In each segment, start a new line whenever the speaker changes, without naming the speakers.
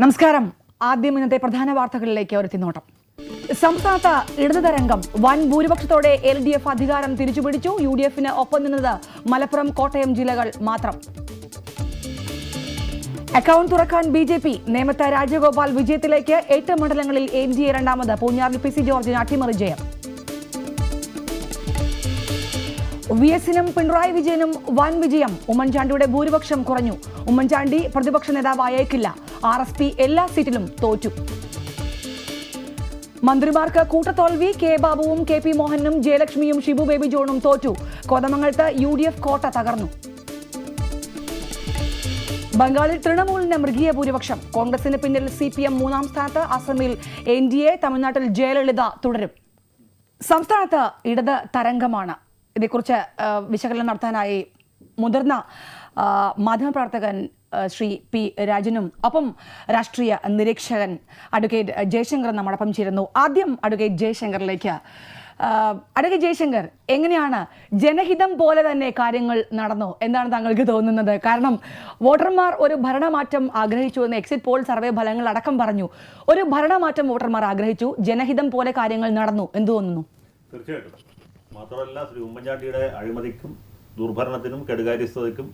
നമസ്കാരം. ആദ്യം ഇന്നത്തെ പ്രധാന വാർത്തകളിലേക്ക് ഒരു തിന്നോട്ടം. സംസ്ഥാനത്ത് ഇടതുതരംഗം വൻ ഭൂരിപക്ഷത്തോടെ LDF അധികാരം തിരിച്ചുപിടിച്ചു. UDFന് ഒപ്പം നിന്നത് മലപ്പുറം, കോട്ടയം ജില്ലകൾ മാത്രം. അക്കൗണ്ട് തുറക്കാൻ BJP. നേമത്ത് രാജഗോപാൽ വിജയത്തിലേക്ക്. 8 മണ്ഡലങ്ങളിൽ NDA രണ്ടാമത്. പൂഞ്ഞാറിൽ PC ജോർജിന് അട്ടിമറി ജയം. VS-നും പിണറായി വിജയനും വൻ വിജയം. ഉമ്മൻചാണ്ടിയുടെ ഭൂരിപക്ഷം കുറഞ്ഞു. ഉമ്മൻചാണ്ടി പ്രതിപക്ഷ നേതാവായേക്കില്ല. RSP എല്ലാ സീറ്റിലും തോറ്റു. മന്ത്രിമാർക്ക് കൂട്ടത്തോൽവി. K ബാബുവും KP മോഹനും ജയലക്ഷ്മിയും ഷിബു ബേബി ജോണും തോറ്റു. കോതമംഗലത്ത് UDF കോട്ട തകർന്നു. ബംഗാളിൽ തൃണമൂലിന് മൃഗീയ ഭൂരിപക്ഷം. കോൺഗ്രസിന് പിന്നിൽ CPM മൂന്നാം സ്ഥാനത്ത്. അസമിൽ NDA. തമിഴ്നാട്ടിൽ ജയലളിത തുടരും. സംസ്ഥാനത്ത് ഇടത് തരംഗമാണ്. ഇതേക്കുറിച്ച് വിശകലനം നടത്താനായി മുതിർന്ന മാധ്യമപ്രവർത്തകൻ ശ്രീ P. രാജനും ഒപ്പം രാഷ്ട്രീയ നിരീക്ഷകൻ അഡ്വക്കേറ്റ് ജയശങ്കർ നമ്മോടൊപ്പം ചേരുന്നു. ആദ്യം അഡ്വക്കേറ്റ് ജയശങ്കറിലേക്ക്. അഡ്വക്കേറ്റ് ജയശങ്കർ, എങ്ങനെയാണ് ജനഹിതം പോലെ തന്നെ കാര്യങ്ങൾ നടന്നോ? എന്താണ് താങ്കൾക്ക് തോന്നുന്നത്? കാരണം വോട്ടർമാർ ഒരു ഭരണമാറ്റം ആഗ്രഹിച്ചു എന്ന് എക്സിറ്റ് പോൾ സർവേ ഫലങ്ങൾ അടക്കം പറഞ്ഞു. ഒരു ഭരണമാറ്റം വോട്ടർമാർ ആഗ്രഹിച്ചു. ജനഹിതം പോലെ കാര്യങ്ങൾ നടന്നു. എന്ത് തോന്നുന്നു?
തീർച്ചയായിട്ടും. മാത്രമല്ല, ശ്രീ ഉമ്മൻചാണ്ടിയുടെ അഴിമതിക്കും ദുർഭരണത്തിനും കെടുകാര്യസ്ഥതയ്ക്കും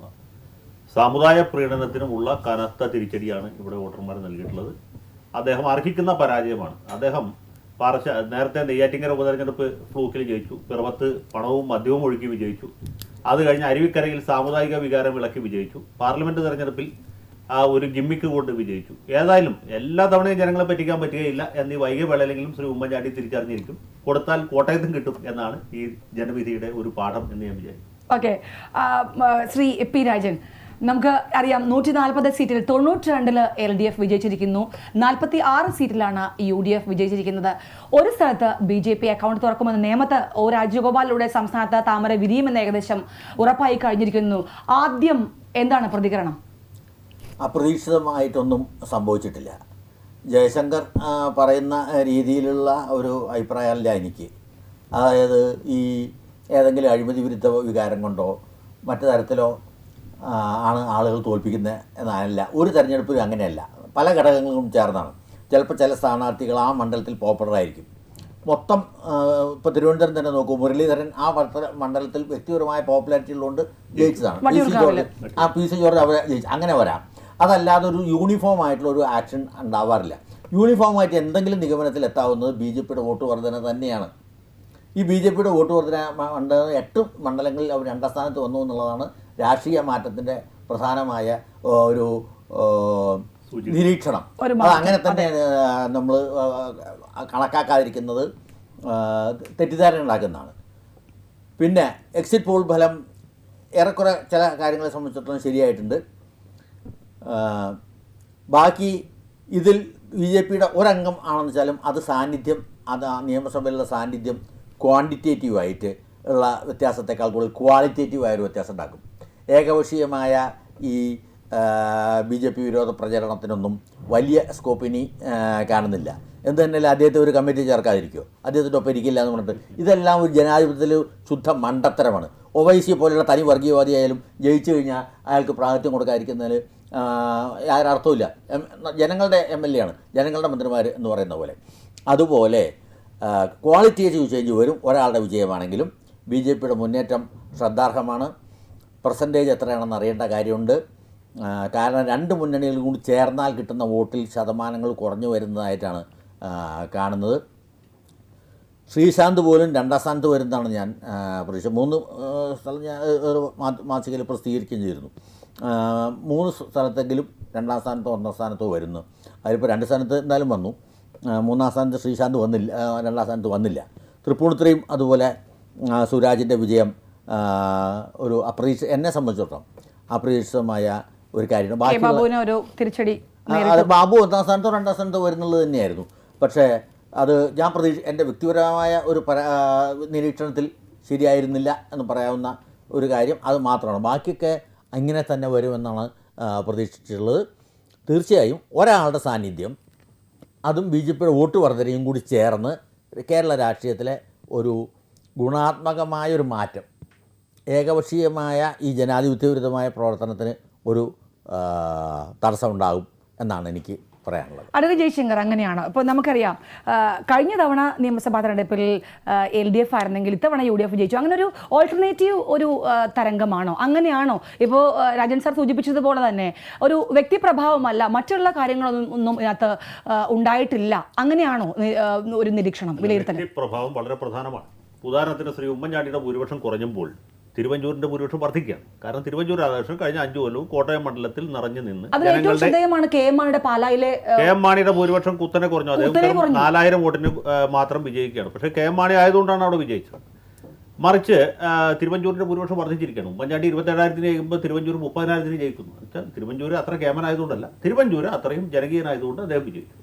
സമുദായ പ്രീണനത്തിനുമുള്ള കനത്ത തിരിച്ചടിയാണ് ഇവിടെ വോട്ടർമാർ നൽകിയിട്ടുള്ളത്. അദ്ദേഹം അർഹിക്കുന്ന പരാജയമാണ്. അദ്ദേഹം നേരത്തെ നെയ്യാറ്റിങ്കര ഉപതെരഞ്ഞെടുപ്പ് ഫ്ലൂക്കിൽ ജയിച്ചു. പിറവത്ത് പണവും മദ്യവും ഒഴുക്കി വിജയിച്ചു. അത് കഴിഞ്ഞ് അരുവിക്കരയിൽ സാമുദായിക വികാരം വിളക്കി വിജയിച്ചു. പാർലമെന്റ് തെരഞ്ഞെടുപ്പിൽ ഒരു ഗിമ്മിക്ക് കൊണ്ട് വിജയിച്ചു. ഏതായാലും എല്ലാ തവണയും ജനങ്ങളെ പറ്റിക്കാൻ പറ്റുകയില്ല എന്നീ വൈകിയ വേളയിലെങ്കിലും ശ്രീ ഉമ്മൻചാണ്ടി തിരിച്ചറിഞ്ഞിരിക്കും. കൊടുത്താൽ കോട്ടയത്തും കിട്ടും എന്നാണ് ഈ ജനവിധിയുടെ ഒരു പാഠം എന്ന് ഞാൻ വിചാരിക്കും.
Okay, Shri P. രാജൻ, നമുക്ക് അറിയാം 140 സീറ്റിൽ 92 LDF വിജയിച്ചിരിക്കുന്നു. 46 സീറ്റിലാണ് UDF വിജയിച്ചിരിക്കുന്നത്. ഒരു സ്ഥലത്ത് BJP അക്കൗണ്ട് തുറക്കുമെന്ന് നേമത്ത് രാജഗോപാലിലൂടെ സംസ്ഥാനത്ത് താമര വിരിയുമെന്ന് ഏകദേശം ഉറപ്പായി കഴിഞ്ഞിരിക്കുന്നു. ആദ്യം എന്താണ് പ്രതികരണം?
അപ്രതീക്ഷിതമായിട്ടൊന്നും സംഭവിച്ചിട്ടില്ല. ജയശങ്കർ പറയുന്ന രീതിയിലുള്ള ഒരു അഭിപ്രായമല്ല എനിക്ക്. അതായത് ഈ ഏതെങ്കിലും അഴിമതി വിരുദ്ധ വികാരം കൊണ്ടോ മറ്റു തരത്തിലോ ആണ് ആളുകൾ തോൽപ്പിക്കുന്നത് എന്നല്ല. ഒരു തെരഞ്ഞെടുപ്പിലും അങ്ങനെയല്ല. പല ഘടകങ്ങളും ചേർന്നാണ്. ചിലപ്പോൾ ചില സ്ഥാനാർത്ഥികൾ ആ മണ്ഡലത്തിൽ പോപ്പുലറായിരിക്കും. മൊത്തം ഇപ്പോൾ തിരുവനന്തപുരം തന്നെ നോക്കൂ, മുരളീധരൻ ആ മണ്ഡലത്തിൽ വ്യക്തിപരമായ പോപ്പുലാരിറ്റി ഉള്ളതുകൊണ്ട് ജയിച്ചതാണ്. PC ജോർജ് അവരെ ജയിച്ചു. അങ്ങനെ വരാം. അതല്ലാതെ ഒരു യൂണിഫോം ആയിട്ടുള്ള ഒരു ആക്ഷൻ ഉണ്ടാവാറില്ല. യൂണിഫോമായിട്ട് എന്തെങ്കിലും നിഗമനത്തിൽ എത്താവുന്നത് BJPയുടെ വോട്ട് വർധന തന്നെയാണ്. ഈ BJPയുടെ വോട്ട് വർധന 8 മണ്ഡലങ്ങളിൽ അവർ 2ാം സ്ഥാനത്ത് വന്നു എന്നുള്ളതാണ് രാഷ്ട്രീയ മാറ്റത്തിൻ്റെ പ്രധാനമായ ഒരു നിരീക്ഷണം. അത് അങ്ങനെ തന്നെ നമ്മൾ കണക്കാക്കാതിരിക്കുന്നത് തെറ്റിദ്ധാരണ ഉണ്ടാക്കുന്നതാണ്. പിന്നെ എക്സിറ്റ് പോൾ ഫലം ഏറെക്കുറെ ചില കാര്യങ്ങളെ സംബന്ധിച്ചിടത്തോളം ശരിയായിട്ടുണ്ട്. ബാക്കി ഇതിൽ BJPയുടെ ഒരംഗം ആണെന്ന് വെച്ചാലും അത് സാന്നിധ്യം, അത് നിയമസഭയിലുള്ള സാന്നിധ്യം ക്വാണ്ടിറ്റേറ്റീവായിട്ട് ഉള്ള വ്യത്യാസത്തെക്കാൾ കൂടുതൽ ക്വാളിറ്റേറ്റീവായൊരു വ്യത്യാസം ഉണ്ടാക്കും. ഏകപക്ഷീയമായ ഈ BJP വിരോധ പ്രചരണത്തിനൊന്നും വലിയ സ്കോപ്പിനി കാണുന്നില്ല. എന്ത് തന്നെയല്ല അദ്ദേഹത്തെ ഒരു കമ്മിറ്റി ചേർക്കാതിരിക്കുമോ, അദ്ദേഹത്തിൻ്റെ ഒപ്പം ഇരിക്കില്ല എന്ന് പറഞ്ഞിട്ട് ഇതെല്ലാം ഒരു ജനാധിപത്യത്തിൽ ശുദ്ധ മണ്ടത്തരമാണ്. OWC പോലെയുള്ള തനി വർഗീയവാദിയായാലും ജയിച്ചു കഴിഞ്ഞാൽ അയാൾക്ക് പ്രാതിനിധ്യം കൊടുക്കാതിരിക്കുന്നതിൽ അർത്ഥമില്ല. ജനങ്ങളുടെ MLA ആണ്, ജനങ്ങളുടെ മന്ത്രിമാർ എന്ന് പറയുന്ന പോലെ. അതുപോലെ ക്വാളിറ്റേറ്റീവ് ചേഞ്ച് വരും. ഒരാളുടെ വിജയമാണെങ്കിലും BJPയുടെ മുന്നേറ്റം ശ്രദ്ധാർഹമാണ്. പെർസെൻറ്റേജ് എത്രയാണെന്ന് അറിയേണ്ട കാര്യമുണ്ട്. കാരണം 2 മുന്നണികളും കൂടി ചേർന്നാൽ കിട്ടുന്ന വോട്ടിൽ ശതമാനങ്ങൾ കുറഞ്ഞു വരുന്നതായിട്ടാണ് കാണുന്നത്. ശ്രീശാന്ത് പോലും 2ാം സ്ഥാനത്ത് വരുന്നതാണ് ഞാൻ പ്രതീക്ഷ. 3 സ്ഥലം ഞാൻ ഒരു മാസികയിൽ പ്രസിദ്ധീകരിക്കുകയും ചെയ്തിരുന്നു. 3 സ്ഥലത്തെങ്കിലും 2ാം സ്ഥാനത്തോ 1ാം സ്ഥാനത്തോ വരുന്നു. അതിലിപ്പോൾ 2 സ്ഥാനത്ത് എന്തായാലും വന്നു. 3ാം സ്ഥാനത്ത് ശ്രീശാന്ത് വന്നില്ല, 2ാം സ്ഥാനത്ത് വന്നില്ല. തൃപ്പൂണിത്തുറയും അതുപോലെ സുരാജിൻ്റെ വിജയം ഒരു എന്നെ സംബന്ധിച്ചിടത്തോളം അപ്രതീക്ഷിതമായ ഒരു കാര്യമാണ്. ബാക്കി അത് ബാബു 1ാം സ്ഥാനത്തോ 2ാം സ്ഥാനത്തോ വരുന്നുള്ളത് തന്നെയായിരുന്നു. പക്ഷേ അത് ഞാൻ എൻ്റെ വ്യക്തിപരമായ ഒരു നിരീക്ഷണത്തിൽ ശരിയായിരുന്നില്ല എന്ന് പറയാവുന്ന ഒരു കാര്യം അത് മാത്രമാണ്. ബാക്കിയൊക്കെ അങ്ങനെ തന്നെ വരുമെന്നാണ് പ്രതീക്ഷിച്ചിട്ടുള്ളത്. തീർച്ചയായും ഒരാളുടെ സാന്നിധ്യം, അതും BJPയുടെ വോട്ട് വർധനയും കൂടി ചേർന്ന് കേരള രാഷ്ട്രീയത്തിലെ ഒരു ഗുണാത്മകമായൊരു മാറ്റം, ഏകപക്ഷീയമായ ഈ ജനാധിപത്യവിരുദ്ധമായ പ്രവർത്തനത്തിന് ഒരു തടസ്സമുണ്ടാകും എന്നാണ് എനിക്ക് പറയാനുള്ളത്.
അഡ്വക്കേറ്റ് ജയശങ്കർ, അങ്ങനെയാണ്. ഇപ്പോൾ നമുക്കറിയാം കഴിഞ്ഞ തവണ നിയമസഭാ തെരഞ്ഞെടുപ്പിൽ LDF ആയിരുന്നെങ്കിൽ ഇത്തവണ UDF ജയിച്ചു. അങ്ങനെ ഒരു ഓൾട്ടർനേറ്റീവ് ഒരു തരംഗമാണോ? അങ്ങനെയാണോ? ഇപ്പോൾ രാജൻ സാർ സൂചിപ്പിച്ചതുപോലെ തന്നെ ഒരു വ്യക്തിപ്രഭാവമല്ല, മറ്റുള്ള കാര്യങ്ങളൊന്നും ഇതിനകത്ത് ഉണ്ടായിട്ടില്ല. അങ്ങനെയാണോ ഒരു നിരീക്ഷണം, വിലയിരുത്തൽ?
പ്രഭാവം വളരെ പ്രധാനമാണ്. ഉദാഹരണത്തിന് ശ്രീ ഉമ്മൻചാണ്ടിയുടെ ഭൂരിപക്ഷം കുറഞ്ഞപ്പോൾ തിരുവഞ്ചൂരിന്റെ ഭൂരിപക്ഷം വർദ്ധിക്കുകയാണ്. കാരണം തിരുവഞ്ചൂർ രാധാകൃഷ്ണൻ കഴിഞ്ഞ 5 കൊല്ലവും കോട്ടയം മണ്ഡലത്തിൽ നിറഞ്ഞു നിന്ന് KM മാണിയുടെ ഭൂരിപക്ഷം കുത്തനെ കുറഞ്ഞു. അദ്ദേഹം 4000 വോട്ടിന് മാത്രം വിജയിക്കുകയാണ്. പക്ഷേ KM മാണി ആയതുകൊണ്ടാണ് അവിടെ വിജയിച്ചത്. മറിച്ച് തിരുവഞ്ചൂരിന്റെ ഭൂരിപക്ഷം വർദ്ധിച്ചിരിക്കുകയാണ്. ഉമ്മൻചാണ്ടി 27,000 ജയിക്കുമ്പോൾ തിരുവഞ്ചൂർ 30,000 ജയിക്കുന്നു. വെച്ചാൽ തിരുവഞ്ചൂർ അത്ര കേമനായതുകൊണ്ടല്ല, തിരുവഞ്ചൂർ അത്രയും ജനകീയനായതുകൊണ്ട് അദ്ദേഹം വിജയിച്ചു.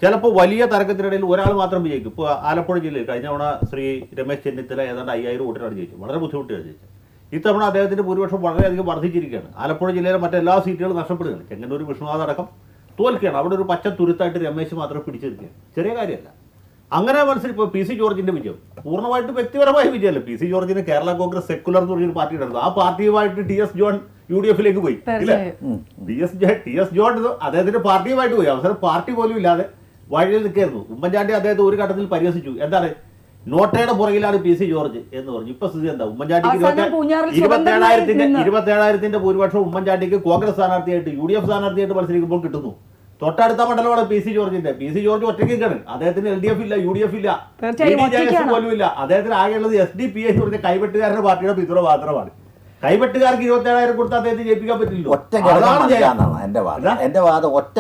ചിലപ്പോൾ വലിയ തർക്കത്തിനിടയിൽ ഒരാൾ മാത്രം വിജയിക്കും. ഇപ്പോൾ ആലപ്പുഴ ജില്ലയിൽ കഴിഞ്ഞ തവണ ശ്രീ രമേശ് ചെന്നിത്തല ഏതാണ്ട് 5000 വോട്ടിനാണ് ജയിച്ചത്. വളരെ ബുദ്ധിമുട്ടിയാണ് ജയിച്ചത്. ഇത്തവണ അദ്ദേഹത്തിന്റെ ഭൂരിപക്ഷം വളരെയധികം വർദ്ധിച്ചിരിക്കുകയാണ്. ആലപ്പുഴ ജില്ലയിലെ മറ്റെല്ലാ സീറ്റുകളും നഷ്ടപ്പെടുകയാണ്. ചെങ്ങന്നൂർ വിഷ്ണുനാഥ് അടക്കം തോൽക്കുകയാണ്. അവിടെ ഒരു പച്ച തുരുത്തായിട്ട് രമേശ് മാത്രം പിടിച്ചെടുക്കുകയാണ്. ചെറിയ കാര്യമല്ല. അങ്ങനെ മത്സരിപ്പോൾ PC ജോർജിന്റെ വിജയം പൂർണ്ണമായിട്ട് വ്യക്തിപരമായ വിജയമല്ല. PC ജോർജിന് കേരള കോൺഗ്രസ് സെക്കുലർ എന്ന് പറഞ്ഞൊരു പാർട്ടി ഉണ്ടായിരുന്നു. ആ പാർട്ടിയുമായിട്ട് TS ജോൺ UDF പോയി. TS ജോൺ അദ്ദേഹത്തിന്റെ പാർട്ടിയുമായിട്ട് പോയി. അവസരം പാർട്ടി പോലും ഇല്ലാതെ വഴിയിൽ നിൽക്കായിരുന്നു. ഉമ്മൻചാണ്ടി അദ്ദേഹത്തെ ഒരു ഘട്ടത്തിൽ പരിഹസിച്ചു. എന്താണ്, നോട്ടയുടെ പുറകിലാണ് PC ജോർജ് എന്ന് പറഞ്ഞു. ഇപ്പൊ സ്ഥിതി എന്താ? ഉമ്മൻചാണ്ടിക്ക് 27,000 ഭൂരിപക്ഷം ഉമ്മൻചാണ്ടിക്ക് കോൺഗ്രസ് സ്ഥാനാർത്ഥിയായിട്ട് UDF സ്ഥാനാർത്ഥിയായിട്ട് മത്സരിക്കുമ്പോൾ കിട്ടുന്നു. തൊട്ടടുത്ത മണ്ഡലമാണ് PC ജോർജിന്റെ. PC ജോർജ് ഒറ്റയ്ക്കാണ്. അദ്ദേഹത്തിന് LDF ഇല്ല, UDF ഇല്ല, പോലും ഇല്ല. അദ്ദേഹത്തിന് ആകെയുള്ളത് SDPI എന്ന് പറഞ്ഞ കൈവെട്ടുകാരുടെ പാർട്ടിയുടെ പിന്തുണ മാത്രമാണ്. കൈവെട്ടുകാർക്ക് 27,000 കൊടുത്താൽ അദ്ദേഹത്തെ ജയിപ്പിക്കാൻ പറ്റില്ല.
എന്റെ വാദം ഒറ്റ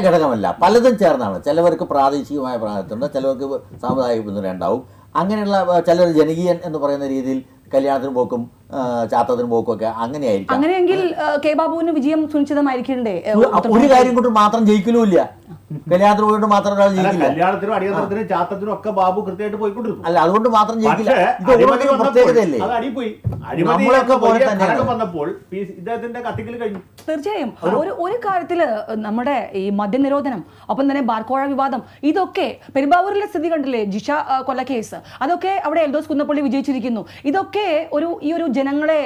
ഘടകമല്ല, പലതും ചേർന്നാണ്. ചിലവർക്ക് പ്രാദേശികമായ പ്രായത്തിലുണ്ട്, ചിലവർക്ക് സാമുദായിക പിന്തുണ ഉണ്ടാവും. അങ്ങനെയുള്ള ചിലർ ജനകീയൻ എന്ന് പറയുന്ന രീതിയിൽ കല്യാണത്തിന് പോക്കും ചാത്തത്തിന് പോക്കും ഒക്കെ അങ്ങനെയായിരിക്കും.
അങ്ങനെയെങ്കിൽ കെ ബാബുവിന് വിജയം സുനിശ്ചിതമായിരിക്കണ്ടേ?
ഒരു കാര്യം കൊണ്ട് മാത്രം ജയിക്കലുമില്ല. കല്യാണത്തിന് പോയിട്ട് മാത്രം ഒരാൾ ജയിക്കില്ല.
കല്യാണത്തിനും അടിയന്തരത്തിനും ചാത്തത്തിനും ഒക്കെ ബാബു കൃത്യമായിട്ട് പോയിക്കൊണ്ടിരുന്നു.
അല്ല, അതുകൊണ്ട് മാത്രം ജയിക്കില്ല. പ്രത്യേകതയല്ലേ? നമ്മളൊക്കെ പോലെ തന്നെ
വന്നപ്പോൾ ഇദ്ദേഹത്തിന്റെ കത്തിക്കൽ കഴിഞ്ഞു.
തീർച്ചയായും ഒരു കാര്യത്തില് നമ്മുടെ ഈ മദ്യനിരോധനം, ഒപ്പം തന്നെ ബാർക്കോഴ വിവാദം, ഇതൊക്കെ പെരുമ്പാവൂരിലെ സ്ഥിതി കണ്ടില്ലേ? ജിഷ കൊലക്കേസ്, അതൊക്കെ അവിടെ എൽദോസ് കുന്നപ്പള്ളി വിജയിച്ചിരിക്കുന്നു. ഇതൊക്കെ ഈ ഒരു ജനങ്ങളെ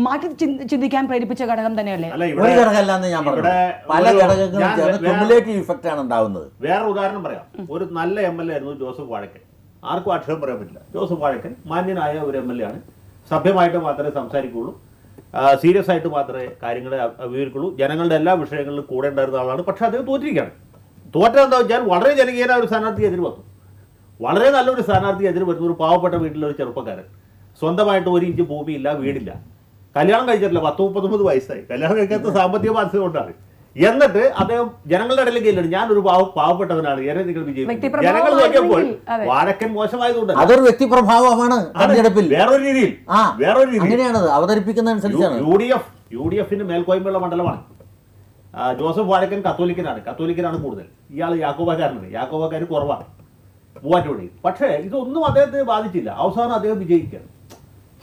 മാറ്റി ചിന്തിക്കാൻ പ്രേരിപ്പിച്ച ഘടകം തന്നെയല്ലേ?
ഒരു ഘടകമല്ലാന്ന് ഞാൻ പറഞ്ഞു. പല ഘടകങ്ങളും ചേർന്ന് ക്യുമുലേറ്റീവ് ഇഫക്റ്റ് ആണ് ഉണ്ടാവുന്നത്.
വേറെ ഉദാഹരണം പറയാം. ഒരു നല്ല MLA ആയിരുന്നു ജോസഫ് വാഴക്കൻ. ആർക്കും ആക്ഷേപം പറയാൻ പറ്റില്ല. ജോസഫ് വാഴക്കൻ മാന്യനായ ഒരു MLA ആണ്. സഭ്യമായിട്ട് മാത്രമേ സംസാരിക്കുള്ളൂ, സീരിയസ് ആയിട്ട് മാത്രമേ കാര്യങ്ങളെ വിവരിക്കുള്ളൂ, ജനങ്ങളുടെ എല്ലാ വിഷയങ്ങളിലും കൂടെ ഉണ്ടായിരുന്ന ആളാണ്. പക്ഷെ അദ്ദേഹം തോറ്റിരിക്കുകയാണ്. തോറ്റെന്താ വെച്ചാൽ വളരെ ജനകീയനായ ഒരു സ്ഥാനാർത്ഥി എതിര് വന്നു. വളരെ നല്ലൊരു സ്ഥാനാർത്ഥി എതിര് വരുന്ന ഒരു പാവപ്പെട്ട വീട്ടിലെ ഒരു ചെറുപ്പക്കാരൻ, സ്വന്തമായിട്ട് 1 ഇഞ്ച് ഭൂമിയില്ല, വീടില്ല, കല്യാണം കഴിച്ചിട്ടില്ല, 30-39 വയസ്സായി. കല്യാണം കഴിക്കാത്ത സാമ്പത്തിക ബാധ്യത കൊണ്ടാണ്. എന്നിട്ട് അദ്ദേഹം ജനങ്ങളുടെ ഇടയിലേക്ക് ഇല്ല, ഞാനൊരു പാവപ്പെട്ടവനാണ്, എന്നെ നിങ്ങൾ വിജയിക്കും. ജനങ്ങൾ നോക്കിയപ്പോൾ വാഴക്കൻ മോശമായതുകൊണ്ട്
അതൊരു വ്യക്തിപ്രഭാവമാണ്.
വേറൊരു രീതിയിൽ
അങ്ങനെയാണ് അവതരിപ്പിക്കുന്നതനുസരിച്ചാണ്.
UDF മേൽക്കോയ്മയുള്ള മണ്ഡലമാണ്. ജോസഫ് വാഴക്കൻ കത്തോലിക്കനാണ് കൂടുതൽ. ഇയാൾ യാക്കോബക്കാരനാണ്. യാക്കോബക്കാർ കുറവാണ് മൂവാറ്റുപുഴയിൽ. പക്ഷേ ഇതൊന്നും അദ്ദേഹത്തെ ബാധിച്ചില്ല. അവസാനം അദ്ദേഹം വിജയിക്കുകയാണ്.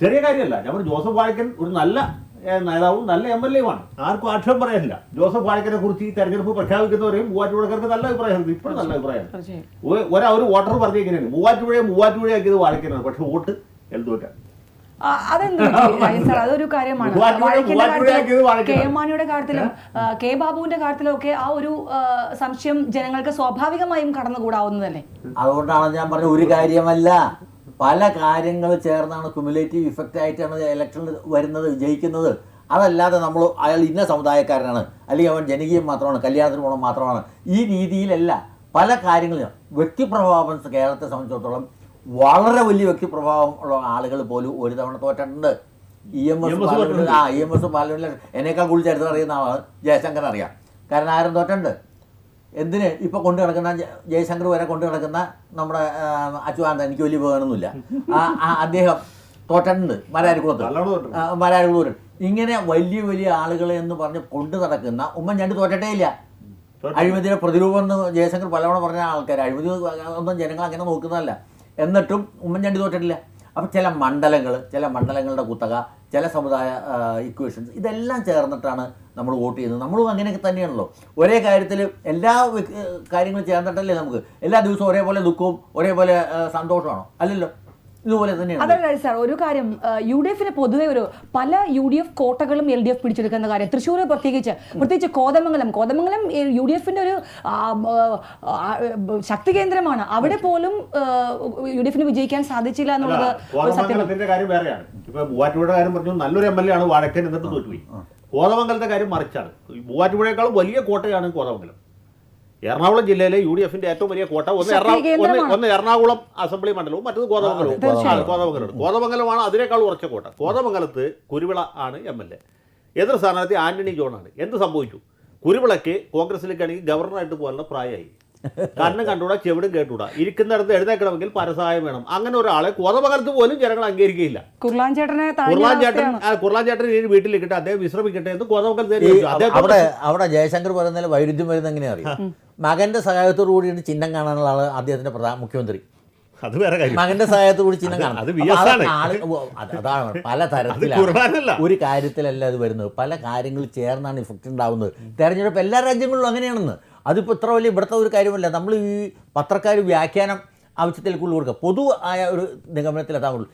ചെറിയ കാര്യമല്ല. നമ്മൾ ജോസഫ് വാഴക്കൻ ഒരു നല്ല നേതാവും നല്ല MLA-യുമാണ്. ആർക്കും ആക്ഷേപം പറയാനില്ല. ജോസഫ് വാഴക്കനെ കുറിച്ച് ഈ തെരഞ്ഞെടുപ്പ് പ്രഖ്യാപിക്കുന്നവരെയും മൂവാറ്റുപുഴക്കാർക്ക് നല്ല അഭിപ്രായമാണ്. ഇപ്പോഴും നല്ല അഭിപ്രായമാണ്. ഒരു വോട്ടർ പറഞ്ഞ എങ്ങനെയാണ് മൂവാറ്റുപുഴയാക്കിയത് വാഴക്കനാണ്, പക്ഷെ വോട്ട് എൽദോറ്റാണ്.
അതൊരു കാര്യമാണ്. KM മാണിയുടെ കാര്യത്തിലും കെ ബാബുവിന്റെ കാര്യത്തിലും ഒക്കെ ആ ഒരു സംശയം ജനങ്ങൾക്ക് സ്വാഭാവികമായും കടന്നുകൂടാവുന്നതല്ലേ?
അതുകൊണ്ടാണ് ഞാൻ പറഞ്ഞ ഒരു കാര്യമല്ല, പല കാര്യങ്ങൾ ചേർന്നാണ് ക്യുമുലേറ്റീവ് ഇഫക്റ്റ് ആയിട്ടാണ് ഇലക്ഷനിൽ വരുന്നത്, വിജയിക്കുന്നത്. അതല്ലാതെ നമ്മൾ അയാൾ ഇന്ന സമുദായക്കാരനാണ്, അല്ലെങ്കിൽ അവൻ ജനകീയം മാത്രമാണ്, കല്യാണത്തിന് പോകണം മാത്രമാണ്, ഈ രീതിയിലല്ല. പല കാര്യങ്ങളും വ്യക്തിപ്രഭാവം കേരളത്തെ സംബന്ധിച്ചിടത്തോളം വളരെ വലിയ വ്യക്തിപ്രഭാവം ഉള്ള ആളുകൾ പോലും ഒരു തവണ തോറ്റിട്ടുണ്ട്. EMS പാർലമെന്റിൽ എന്നേക്കാൾ കൂടുതൽ ചരിത്രം അറിയുന്ന ആളാണ് ജയശങ്കർ അറിയാം. കാരണം ആരും തോറ്റുണ്ട്. എന്തിന് ഇപ്പോൾ കൊണ്ടു നടക്കുന്ന ജയശങ്കർ വരെ കൊണ്ടു നടക്കുന്ന നമ്മുടെ അച്യുതാനന്ദൻ, എനിക്ക് വലിയ ഉപകാരമൊന്നുമില്ല, അദ്ദേഹം തോറ്റിട്ടുണ്ട്. മരാരിക്കുളത്ത് ഇങ്ങനെ വലിയ വലിയ ആളുകളെ എന്ന് പറഞ്ഞ് കൊണ്ടു നടക്കുന്ന ഉമ്മൻചാണ്ടി തോറ്റട്ടേ ഇല്ല. അഴിമതിയുടെ പ്രതിരൂപം എന്ന് ജയശങ്കർ പലവണ പറഞ്ഞ ആൾക്കാർ, അഴിമതി ഒന്നും ജനങ്ങൾ അങ്ങനെ നോക്കുന്നതല്ല. എന്നിട്ടും ഉമ്മൻചാണ്ടി തോറ്റിട്ടില്ല. അപ്പം ചില മണ്ഡലങ്ങളുടെ കുത്തക, ചില സമുദായ ഇക്വേഷൻസ്, ഇതെല്ലാം ചേർന്നിട്ടാണ് നമ്മൾ വോട്ട് ചെയ്യുന്നത്. നമ്മളും അങ്ങനെയൊക്കെ തന്നെയാണല്ലോ. ഒരേ കാര്യത്തിൽ എല്ലാ കാര്യങ്ങളും ചേർന്നിട്ടല്ലേ നമുക്ക് എല്ലാ ദിവസവും ഒരേപോലെ ദുഃഖവും ഒരേപോലെ സന്തോഷമാണോ? അല്ലല്ലോ. ഇതുപോലെ തന്നെയാണ്.
അതല്ല സാർ, ഒരു കാര്യം UDF-ന് പൊതുവെ പല UDF കോട്ടകളും LDF പിടിച്ചെടുക്കുന്ന കാര്യം, തൃശ്ശൂർ പ്രത്യേകിച്ച് കോതമംഗലം UDF-ന്റെ ഒരു ശക്തി കേന്ദ്രമാണ്. അവിടെ പോലും UDF-ന് വിജയിക്കാൻ സാധിച്ചില്ല എന്നുള്ളത്
കോതമംഗലത്തിന്റെ കാര്യം വേറെയാണ്. ഇപ്പൊ മൂവാറ്റുപുഴയുടെ കാര്യം പറഞ്ഞു, നല്ലൊരു MLA ആണ് വാഴക്കൻ, എന്നിട്ട് തോറ്റുപോയി. കോതമംഗലത്തെ കാര്യം മറിച്ചാണ്. മൂവാറ്റുപുഴയേക്കാളും വലിയ കോട്ടയാണ് കോതമംഗലം. എറണാകുളം ജില്ലയിലെ UDF-ന്റെ ഏറ്റവും വലിയ കോട്ട ഒന്ന് എറണാകുളം അസംബ്ലി മണ്ഡലവും മറ്റത് കോതമംഗലവും. കോതമംഗലമാണ് അതിനേക്കാൾ ഉറച്ച കോട്ട. കോതമംഗലത്ത് കുരുവിള ആണ് MLA. എതിർ സ്ഥാനാർത്ഥി ആന്റണി ജോൺ ആണ്. എന്ത് സംഭവിച്ചു? കുരുവിളയ്ക്ക് കോൺഗ്രസിലേക്കാണെങ്കിൽ ഗവർണറായിട്ട് പോകാനുള്ള പ്രായമായി. കണ്ണും കണ്ടുകൂടാ, ചെവിടും കേട്ടുകൂടാ, ഇരിക്കുന്നിടത്ത് എഴുന്നേക്കണമെങ്കിൽ പരസഹായം വേണം. അങ്ങനെ ഒരാളെ കോതമംഗലത്ത് പോലും ജനങ്ങൾ അംഗീകരിക്കുകയില്ല. കുർലാൻ ചേട്ടൻ ഈ വീട്ടിലിരിക്കട്ടെ, അദ്ദേഹം വിശ്രമിക്കട്ടെ എന്ന് കോതമംഗലത്ത്.
അവിടെ ജയശങ്കർ പറയുന്നതിൽ വൈരുദ്ധ്യം വരുന്ന എങ്ങനെയാ അറിയാം? മകന്റെ സഹായത്തോടു കൂടിയാണ് ചിഹ്നം കാണാനുള്ള ആള് അദ്ദേഹത്തിന്റെ മുഖ്യമന്ത്രി.
അത് വേറെ കാര്യം.
മകന്റെ സഹായത്തോടു കൂടി ചിഹ്നം കാണാം. അതാണ് പല തരത്തിലാണ്. ഒരു കാര്യത്തിലല്ല അത് വരുന്നത്, പല കാര്യങ്ങൾ ചേർന്നാണ് ഇഫക്റ്റ് ഉണ്ടാവുന്നത്. തെരഞ്ഞെടുപ്പ് എല്ലാ രാജ്യങ്ങളിലും അങ്ങനെയാണെന്ന്. അതിപ്പോൾ ഇത്ര വലിയ ഇവിടുത്തെ ഒരു കാര്യമല്ല. നമ്മൾ ഈ പത്രക്കാർ വ്യാഖ്യാനം ആവശ്യത്തിലേക്ക് കൊടുക്കുക, പൊതു ആയ ഒരു നിഗമനത്തിലെത്താൻ ഉള്ളൂ.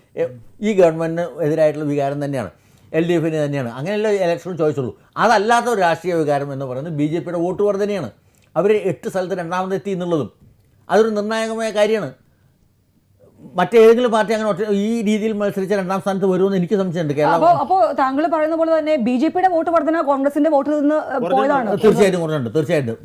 ഈ ഗവൺമെൻറ്റിന് എതിരായിട്ടുള്ള വികാരം തന്നെയാണ്, LDF-ന് തന്നെയാണ്. അങ്ങനെയല്ല ഇലക്ഷൻ ചോദിച്ചുള്ളൂ. അതല്ലാത്ത ഒരു രാഷ്ട്രീയ വികാരം എന്ന് പറയുന്നത് BJP-യുടെ വോട്ട് വർധനയാണ്. അവർ 8 സ്ഥലത്ത് രണ്ടാമതെത്തി എന്നുള്ളതും അതൊരു നിർണായകമായ കാര്യമാണ്. മറ്റേതെങ്കിലും പാർട്ടി അങ്ങനെ ഈ രീതിയിൽ മത്സരിച്ച രണ്ടാം സ്ഥാനത്ത് വരുമെന്ന് എനിക്ക് സംശയമുണ്ട്.
അപ്പോൾ താങ്കൾ പറയുന്ന പോലെ തന്നെ BJP-യുടെ വോട്ട് വർധന കോൺഗ്രസിന്റെ വോട്ടിൽ നിന്ന് പോയതാണ്.
തീർച്ചയായിട്ടും കുറഞ്ഞിട്ടുണ്ട്. തീർച്ചയായിട്ടും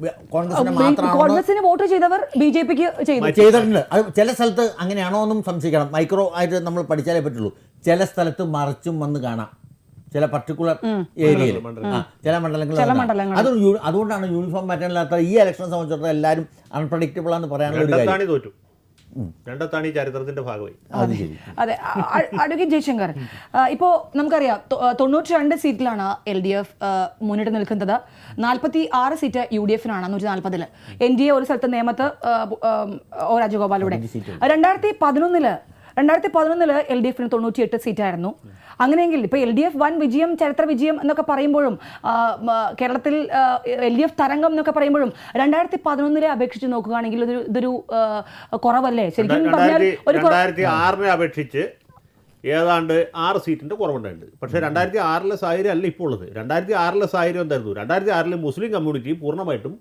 കോൺഗ്രസിന് വോട്ട് ചെയ്തവർ BJP-ക്ക്
ചെയ്തിട്ടുണ്ട്. അത് ചില സ്ഥലത്ത് അങ്ങനെയാണോ എന്നും സംശയിക്കണം. മൈക്രോ ആയിട്ട് നമ്മൾ പഠിച്ചാലേ പറ്റുള്ളൂ. ചില സ്ഥലത്ത് മറിച്ചും വന്ന് കാണാം, ചില പർട്ടിക്കുലർ ഏരിയയിൽ, ചില മണ്ഡലങ്ങളിൽ. അതുകൊണ്ടാണ് യൂണിഫോം പാറ്റേണില്ലാത്ത ഈ ഇലക്ഷനെ സംബന്ധിച്ചിടത്തോളം എല്ലാവരും അൺപ്രഡിക്റ്റബിൾ ആണെന്ന് പറയാനുള്ള ഒരു കാര്യം.
രണ്ടത്താണ് ഈ ചരിത്രത്തിന്റെ ഭാഗമായി.
അതെ. അഡ്വക്കേറ്റ് ജയശങ്കർ, ഇപ്പോൾ നമുക്കറിയാം 92 സീറ്റിലാണ് LDF മുന്നിട്ട് നിൽക്കുന്നത്. 46 സീറ്റ് UDF-നാണ് 140. NDA ഒരു സ്ഥലത്ത് നേമത്ത് O രാജഗോപാലൂടെ. 2011 LDF-ന് 98 സീറ്റായിരുന്നു. അങ്ങനെയെങ്കിൽ ഇപ്പോൾ LDF വൻ വിജയം, ചരിത്ര വിജയം എന്നൊക്കെ പറയുമ്പോഴും, കേരളത്തിൽ LDF തരംഗം എന്നൊക്കെ പറയുമ്പോഴും 2011 അപേക്ഷിച്ച് നോക്കുകയാണെങ്കിൽ ഇതൊരു കുറവല്ലേ? ശരിക്കും പറഞ്ഞാൽ
2006 അപേക്ഷിച്ച് ഏതാണ്ട് 6 സീറ്റിന്റെ കുറവുണ്ടായിട്ടുണ്ട്. പക്ഷേ 2006 സാഹചര്യം അല്ല ഇപ്പോൾ ഉള്ളത്. 2006 സാഹചര്യം എന്തായിരുന്നു? 2006 മുസ്ലിം കമ്മ്യൂണിറ്റി പൂർണ്ണമായിട്ടും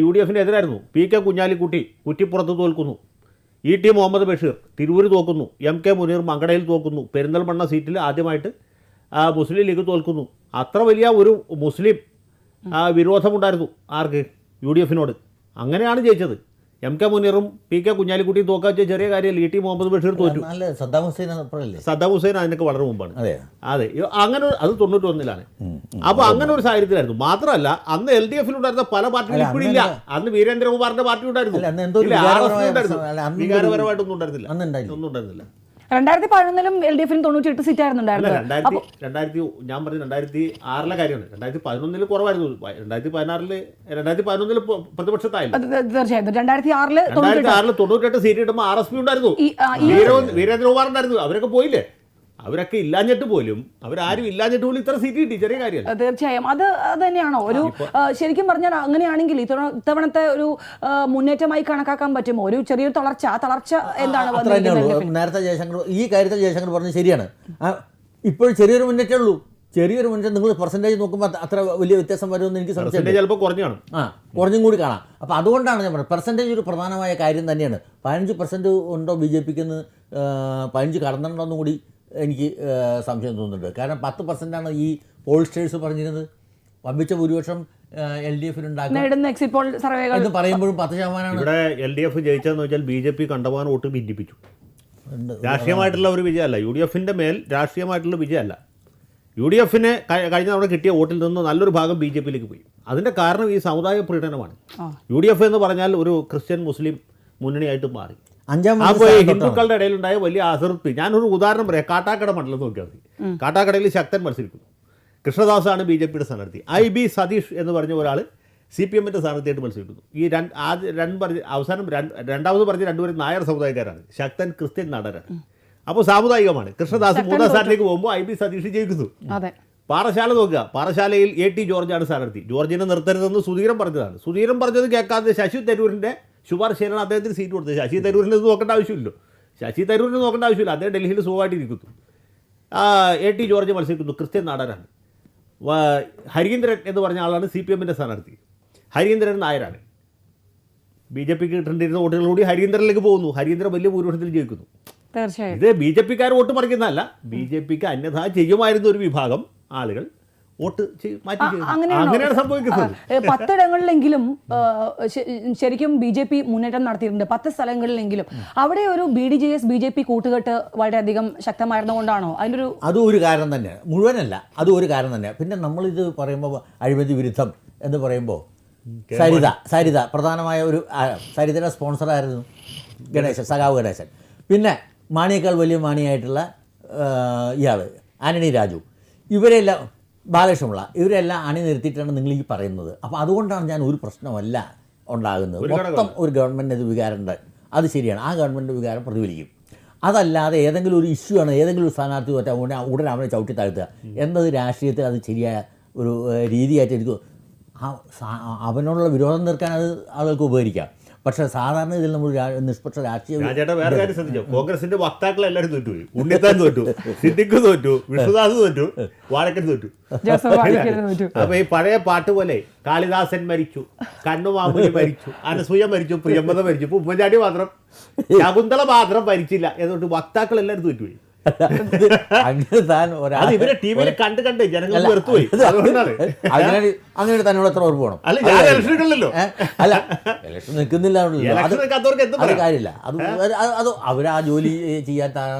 UDF-ന് എതിരായിരുന്നു. PK Kunhalikutty കുറ്റിപ്പുറത്ത് തോൽക്കുന്നു, ET Muhammad Basheer Tirur തോക്കുന്നു, MK Muneer മങ്കടയിൽ തോക്കുന്നു, Perinthalmanna സീറ്റിൽ ആദ്യമായിട്ട് മുസ്ലിം ലീഗ് തോൽക്കുന്നു. അത്ര വലിയ ഒരു മുസ്ലിം വിരോധമുണ്ടായിരുന്നു ആർക്ക്? UDF-നോട്. അങ്ങനെയാണ് ജയിച്ചത്. MK മുനീറും PK കുഞ്ഞാലിക്കുട്ടിയും തോക്കാൻ ചെറിയ കാര്യമല്ല. ET മുഹമ്മദ് ബഷീർ തോറ്റു. സദ്ദാം ഹുസൈൻ അതിനൊക്കെ വളരെ മുമ്പാണ്. അതെ, അങ്ങനെ അത് 91-ലാണ്. അപ്പോൾ അങ്ങനെ ഒരു സാഹചര്യത്തിലായിരുന്നു. മാത്രമല്ല, അന്ന് LDF-ലുണ്ടായിരുന്ന പല പാർട്ടികളും ഇപ്പോഴില്ല. അന്ന് വീരേന്ദ്രകുമാറിന്റെ പാർട്ടി ഉണ്ടായിരുന്നു, വികാരപരമായിട്ടൊന്നും ഉണ്ടായിരുന്നില്ല, ഒന്നും ഉണ്ടായിരുന്നില്ല.
2011 LDF-ന് 98 സീറ്റായിരുന്നു.
ഞാൻ പറഞ്ഞ 2006 കാര്യമാണ്. 2011 കുറവായിരുന്നു. 2011 പ്രതിപക്ഷത്തായില്ല.
തീർച്ചയായിട്ടും 2006
98 സീറ്റ് കിട്ടുമ്പോൾ RSP ഉണ്ടായിരുന്നു, വീരേന്ദ്രകുമാർ ഉണ്ടായിരുന്നു. അവരൊക്കെ പോയില്ലേ? അവരൊക്കെ ഇല്ലാഞ്ഞിട്ട് പോലും, അവരാരും ഇല്ലാഞ്ഞിട്ട് പോലും ഇത്ര സീറ്റ് കിട്ടി. ചെറിയ കാര്യം.
തീർച്ചയായും അത് തന്നെയാണോ ഒരു ശരിക്കും പറഞ്ഞാൽ? അങ്ങനെയാണെങ്കിൽ ഇത്തവണത്തെ ഒരു മുന്നേറ്റമായി കണക്കാക്കാൻ പറ്റുമോ? ഒരു ചെറിയൊരു തളർച്ച എന്താണ്?
നേരത്തെ ജയശങ്കർ ഈ കാര്യത്തിൽ ജയശങ്കർ പറഞ്ഞത് ശരിയാണ്. ഇപ്പോൾ ചെറിയൊരു മുന്നേറ്റമേ ഉള്ളൂ. ചെറിയൊരു മുന്നേറ്റം നിങ്ങൾ പെർസെൻറ്റേജ് നോക്കുമ്പോൾ അത്ര വലിയ വ്യത്യാസം വരുമെന്ന് എനിക്ക് സംശയം.
ചിലപ്പോൾ കുറഞ്ഞു കാണും,
കുറഞ്ഞും കൂടി കാണാം. അപ്പോൾ അതുകൊണ്ടാണ് ഞാൻ പറഞ്ഞത് പെർസെൻറ്റേജ് ഒരു പ്രധാനമായ കാര്യം തന്നെയാണ്. 15% ഉണ്ടോ BJP-ക്ക് 15 കടന്നുണ്ടോന്നും കൂടി എനിക്ക് സംശയം തോന്നുന്നുണ്ട്. കാരണം 10%-ആണ് ഈ പോൾസ്റ്റേഴ്സ് പറഞ്ഞിരുന്നത്. വമ്പിച്ച ഭൂരിപക്ഷം LDF-നുണ്ടാകും എന്ന് പറയുമ്പോഴും 10%.
ഇവിടെ LDF ജയിച്ചതെന്ന് വെച്ചാൽ BJP കണ്ടമാനം വോട്ട് ഭിന്നിപ്പിച്ചു. രാഷ്ട്രീയമായിട്ടുള്ള ഒരു വിജയമല്ല. UDF-ന്റെ മേൽ രാഷ്ട്രീയമായിട്ടുള്ള വിജയമല്ല. UDF-ന് കഴിഞ്ഞ തവണ കിട്ടിയ വോട്ടിൽ നിന്ന് നല്ലൊരു ഭാഗം BJP-യിലേക്ക് പോയി. അതിൻ്റെ കാരണം ഈ സമുദായ പ്രീണനമാണ്. UDF എന്ന് പറഞ്ഞാൽ ഒരു ക്രിസ്ത്യൻ മുസ്ലിം മുന്നണിയായിട്ട് മാറി. അപ്പോൾ ഹിന്ദുക്കളുടെ ഇടയിലുണ്ടായ വലിയ അതിർത്തി. ഞാനൊരു ഉദാഹരണം പറയാം. കാട്ടാക്കട മണ്ഡലം നോക്കിയാൽ മതി. കാട്ടാക്കടയിൽ ശക്തൻ മത്സരിക്കുന്നു. കൃഷ്ണദാസാണ് BJP-യുടെ സ്ഥാനാർത്ഥി. IB സതീഷ് എന്ന് പറഞ്ഞ ഒരാൾ CPM-ന്റെ സ്ഥാനാർത്ഥിയായിട്ട് മത്സരിക്കുന്നു. ഈ അവസാനം രണ്ടാമത് പറഞ്ഞ രണ്ടുപേരും നായർ സമുദായക്കാരാണ്. ശക്തൻ ക്രിസ്ത്യൻ നടനാണ്. അപ്പോൾ സാമുദായികമാണ്. കൃഷ്ണദാസ് 3ാം സ്ഥാനത്തേക്ക് പോകുമ്പോൾ IB സതീഷ് ജയിക്കുന്നു. പാറശാല നോക്കുക. പാറശാലയിൽ AT ജോർജാണ് സ്ഥാനാർത്ഥി. ജോർജിനെ നിർത്തരുതെന്ന് സുധീരൻ പറഞ്ഞതാണ്. സുധീരൻ പറഞ്ഞത് കേൾക്കാതെ ശശി തരൂരിൻ്റെ ശുപാർശയിലാണ് അദ്ദേഹത്തിന് സീറ്റ് കൊടുത്തത്. ശശി തരൂരിന് ഇത് നോക്കേണ്ട ആവശ്യമില്ലല്ലോ.
ശശി തരൂരിനെ നോക്കേണ്ട ആവശ്യമില്ല, അദ്ദേഹം ഡൽഹിയിൽ സുഖമായിട്ടിരിക്കുന്നു. AT ജോർജ് മത്സരിക്കുന്നു, ക്രിസ്ത്യൻ നാടനാണ്. ഹരീന്ദ്രൻ എന്ന് പറഞ്ഞ ആളാണ് CPM-ൻ്റെ സ്ഥാനാർത്ഥി. ഹരീന്ദ്രൻ നായരാണ്. BJP കിട്ടേണ്ടിരുന്ന വോട്ടുകൾ കൂടി ഹരീന്ദ്രനിലേക്ക് പോകുന്നു. ഹരീന്ദ്രൻ വലിയ ഭൂരിപക്ഷത്തിൽ ജയിക്കുന്നു.
തീർച്ചയായും
ഇത് BJP-ക്കാർ വോട്ട് മറിക്കുന്നതല്ല, BJP-ക്ക് അന്യഥാ ചെയ്യുമായിരുന്ന ഒരു വിഭാഗം ആളുകൾ വോട്ട് മാറ്റി അങ്ങനെയാണ് സംഭവിക്കുന്നത്.
10 ഇടങ്ങളിലെങ്കിലും ശരിക്കും BJP മുന്നേറ്റം നടത്തിയിട്ടുണ്ട്. 10 സ്ഥലങ്ങളിലെങ്കിലും അവിടെ ഒരു BDJS BJP കൂട്ടുകെട്ട് വളരെയധികം ശക്തമായിരുന്നുകൊണ്ടാണോ അതിനൊരു?
അതും ഒരു കാരണം തന്നെയാണ്, മുഴുവനല്ല, അതും ഒരു കാരണം തന്നെയാണ്. പിന്നെ നമ്മളിത് പറയുമ്പോൾ അഴിമതി വിരുദ്ധം എന്ന് പറയുമ്പോൾ സരിത പ്രധാനമായ ഒരു സരിതയുടെ സ്പോൺസറായിരുന്നു ഗണേശൻ, സഖാവ് ഗണേശൻ. പിന്നെ മാണിയേക്കാൾ വലിയ മാണിയായിട്ടുള്ള ഇയാൾ ആന്റണി രാജു, ഇവരെല്ലാം ബാലകൃഷ്ണപിള്ള, ഇവരെല്ലാം അണിനിരത്തിയിട്ടാണ് നിങ്ങൾ ഈ പറയുന്നത്. അപ്പോൾ അതുകൊണ്ടാണ് ഞാൻ ഒരു പ്രശ്നമല്ല ഉണ്ടാകുന്നത്. മൊത്തം ഒരു ഗവൺമെൻറ് വികാരമുണ്ട്, അത് ശരിയാണ്, ആ ഗവൺമെൻറ് വികാരം പ്രതിഫലിക്കും. അതല്ലാതെ ഏതെങ്കിലും ഒരു ഇഷ്യൂ ആണ്, ഏതെങ്കിലും ഒരു സ്ഥാനാർത്ഥി തോറ്റാൽ ഉടനെ അവനെ ചവിട്ടി താഴ്ത്തുക എന്നത് രാഷ്ട്രീയത്തിൽ അത് ശരിയായ ഒരു രീതിയായിട്ട് എനിക്ക് അവനോടുള്ള വിരോധം തീർക്കാൻ അത് ആളുകൾക്ക് ഉപകരിക്കാം. പക്ഷേ സാധാരണ ഇതിൽ നമ്മൾ നിഷ്പക്ഷ രാഷ്ട്രീയ
വേറെ കാര്യം ശ്രദ്ധിച്ചോ, കോൺഗ്രസിന്റെ വക്താക്കൾ എല്ലാവരും തോറ്റുപോയി. ഉണ്ണിത്താൻ തോറ്റു, സിദ്ദിഖ് തോറ്റു, വിഷ്ണുദാസ് തോറ്റു, വാഴക്കൻ തോറ്റു. അപ്പൊ ഈ പഴയ പാട്ട് പോലെ കാളിദാസൻ മരിച്ചു, കണ്ണുമാമുനി മരിച്ചു, അനസൂയ മരിച്ചു, പ്രിയമ്പത മരിച്ചു, ഇപ്പൊ ഉമ്മൻചാണ്ടി മാത്രം, ശകുന്തള മാത്രം മരിച്ചില്ല എന്നുകൊണ്ട് വക്താക്കൾ എല്ലാവരും തോറ്റുപോയി.
അങ്ങനെ താൻ
ഇവരെ ടിവിയിൽ കണ്ട് ജനങ്ങൾ വെറുത്തുപോയി.
അങ്ങനെ തന്നോട് എത്ര ഉറപ്പ് വേണം? അല്ല ഇലക്ഷൻ നിൽക്കുന്നില്ല, അത് കാര്യമില്ല. അത് അവരാ ജോലി ചെയ്യാൻ